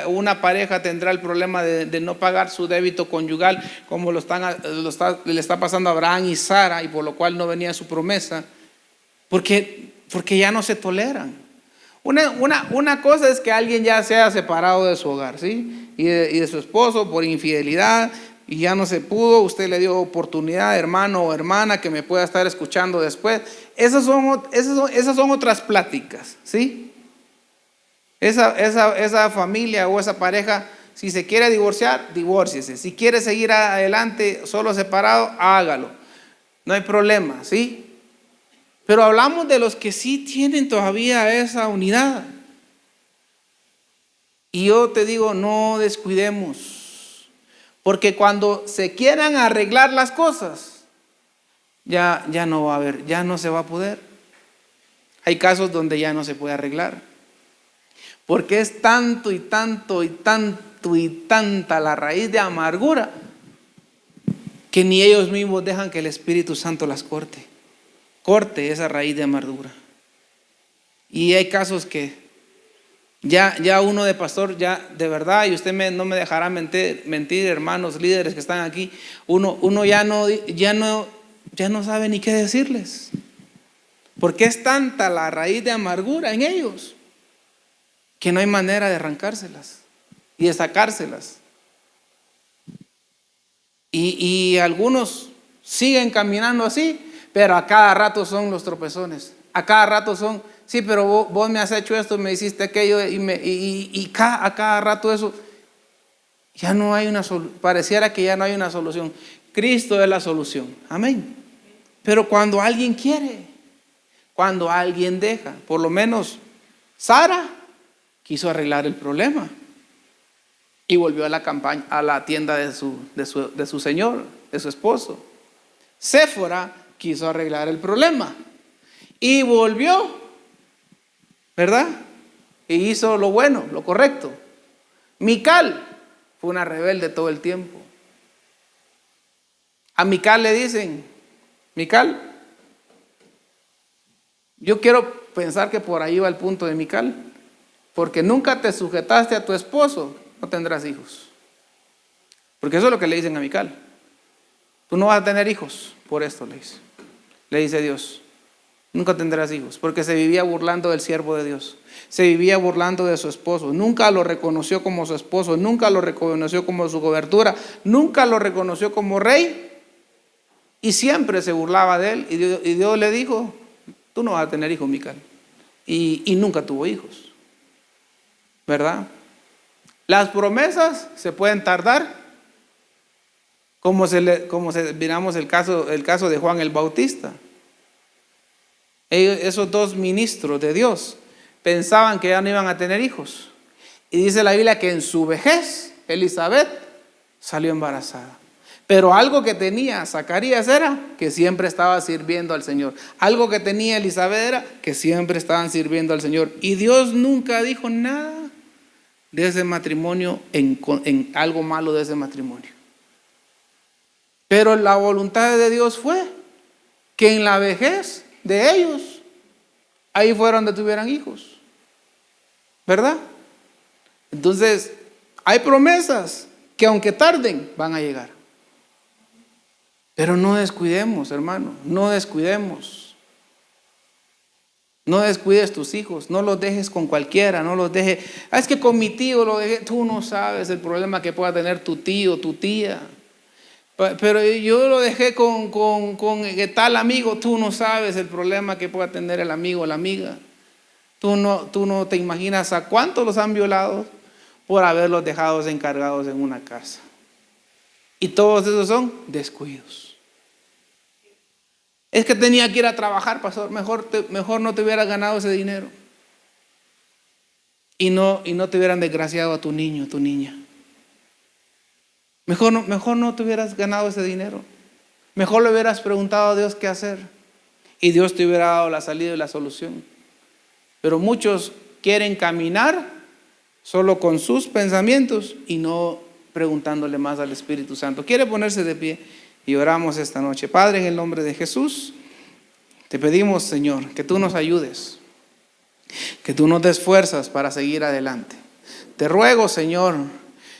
una pareja tendrá el problema de no pagar su débito conyugal como le está pasando a Abraham y Sara, y por lo cual no venía su promesa? Porque ya no se toleran. Una cosa es que alguien ya sea separado de su hogar, ¿sí? Y de su esposo por infidelidad, y ya no se pudo. Usted le dio oportunidad, hermano o hermana, que me pueda estar escuchando después. Esas son otras pláticas, ¿sí? Esa familia o esa pareja, si se quiere divorciar, divórciese. Si quiere seguir adelante solo separado, hágalo. No hay problema, ¿sí? Pero hablamos de los que sí tienen todavía esa unidad. Y yo te digo, no descuidemos. Porque cuando se quieran arreglar las cosas, ya no va a haber, ya no se va a poder. Hay casos donde ya no se puede arreglar. Porque es tanto y tanto y tanto y tanta la raíz de amargura que ni ellos mismos dejan que el Espíritu Santo las corte esa raíz de amargura. Y hay casos que ya uno de pastor, ya de verdad, y usted no me dejará mentir, hermanos líderes que están aquí, uno ya no sabe ni qué decirles, porque es tanta la raíz de amargura en ellos que no hay manera de arrancárselas y de sacárselas. Y algunos siguen caminando así, pero a cada rato son los tropezones. A cada rato son, sí, pero vos me has hecho esto, me hiciste aquello, a cada rato eso. Ya no hay pareciera que ya no hay una solución. Cristo es la solución, amén. Pero cuando alguien quiere, cuando alguien deja, por lo menos Sara quiso arreglar el problema y volvió a la tienda de su señor, de su esposo. Séfora quiso arreglar el problema y volvió, ¿verdad? Y hizo lo bueno, lo correcto. Mical fue una rebelde todo el tiempo. A Mical le dicen, Mical, yo quiero pensar que por ahí va el punto de Mical, porque nunca te sujetaste a tu esposo, no tendrás hijos. Porque eso es lo que le dicen a Mical. Tú no vas a tener hijos por esto, le dice Dios. Nunca tendrás hijos, porque se vivía burlando del siervo de Dios. Se vivía burlando de su esposo. Nunca lo reconoció como su esposo, nunca lo reconoció como su cobertura, nunca lo reconoció como rey, y siempre se burlaba de él. Y Dios le dijo, tú no vas a tener hijos, Mical. Y nunca tuvo hijos, ¿verdad? Las promesas se pueden tardar, como miramos el caso de Juan el Bautista. Esos dos ministros de Dios pensaban que ya no iban a tener hijos, y dice la Biblia que en su vejez Elizabeth salió embarazada. Pero algo que tenía Zacarías era que siempre estaba sirviendo al Señor. Algo que tenía Elizabeth era que siempre estaban sirviendo al Señor. Y Dios nunca dijo nada de ese matrimonio, en algo malo de ese matrimonio. Pero la voluntad de Dios fue que en la vejez de ellos, ahí fueron donde tuvieran hijos, ¿verdad? Entonces, hay promesas que aunque tarden, van a llegar. Pero no descuidemos, hermano, no descuidemos. No descuides tus hijos, no los dejes con cualquiera, no los dejes. Es que con mi tío lo dejé. Tú no sabes el problema que pueda tener tu tío, tu tía. Pero yo lo dejé con tal amigo. Tú no sabes el problema que pueda tener el amigo o la amiga. Tú no te imaginas a cuántos los han violado por haberlos dejado encargados en una casa. Y todos esos son descuidos. Es que tenía que ir a trabajar, pastor. Mejor no te hubieras ganado ese dinero. Y no te hubieran desgraciado a tu niño, tu niña. Mejor no te hubieras ganado ese dinero. Mejor le hubieras preguntado a Dios qué hacer. Y Dios te hubiera dado la salida y la solución. Pero muchos quieren caminar solo con sus pensamientos y no preguntándole más al Espíritu Santo. Quiere ponerse de pie y oramos esta noche. Padre, en el nombre de Jesús, te pedimos, Señor, que tú nos ayudes, que tú nos des fuerzas para seguir adelante. Te ruego, Señor,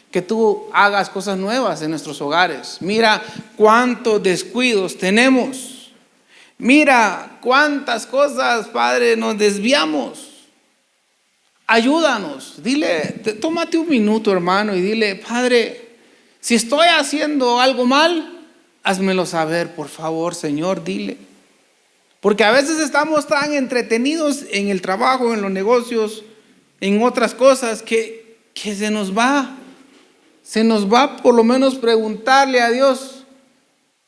que tú hagas cosas nuevas en nuestros hogares. Mira cuántos descuidos tenemos. Mira cuántas cosas, Padre, nos desviamos. Ayúdanos. Tómate un minuto, hermano, y dile: Padre, si estoy haciendo algo mal, házmelo saber, por favor, Señor, dile. Porque a veces estamos tan entretenidos en el trabajo, en los negocios, en otras cosas, que se nos va por lo menos preguntarle a Dios: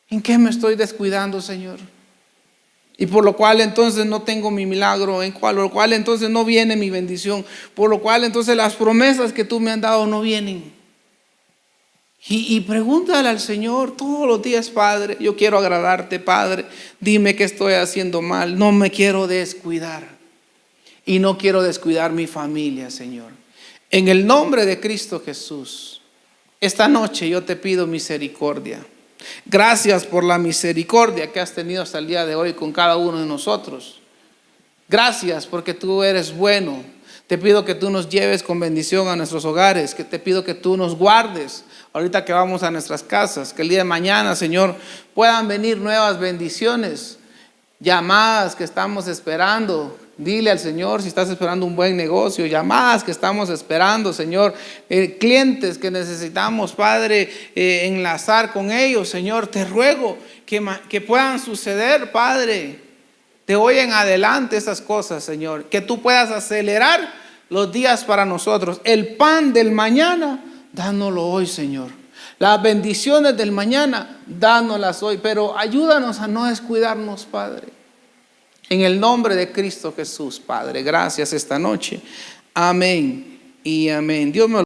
¿en qué me estoy descuidando, Señor? Y por lo cual entonces no tengo mi milagro, por lo cual entonces no viene mi bendición, por lo cual entonces las promesas que tú me has dado no vienen. Y pregúntale al Señor todos los días: Padre, yo quiero agradarte, Padre, dime qué estoy haciendo mal, no me quiero descuidar. Y no quiero descuidar mi familia, Señor. En el nombre de Cristo Jesús, esta noche yo te pido misericordia. Gracias por la misericordia que has tenido hasta el día de hoy con cada uno de nosotros. Gracias porque tú eres bueno. Te pido que tú nos lleves con bendición a nuestros hogares, que te pido que tú nos guardes ahorita que vamos a nuestras casas, que el día de mañana, Señor, puedan venir nuevas bendiciones, llamadas que estamos esperando. Dile al Señor si estás esperando un buen negocio, llamadas que estamos esperando, Señor, clientes que necesitamos, Padre, enlazar con ellos, Señor. Te ruego que puedan suceder, Padre, de hoy en adelante esas cosas, Señor, que tú puedas acelerar los días para nosotros. El pan del mañana, dánoslo hoy, Señor. Las bendiciones del mañana, dánoslas hoy, pero ayúdanos a no descuidarnos, Padre. En el nombre de Cristo Jesús, Padre, gracias esta noche. Amén y amén. Dios me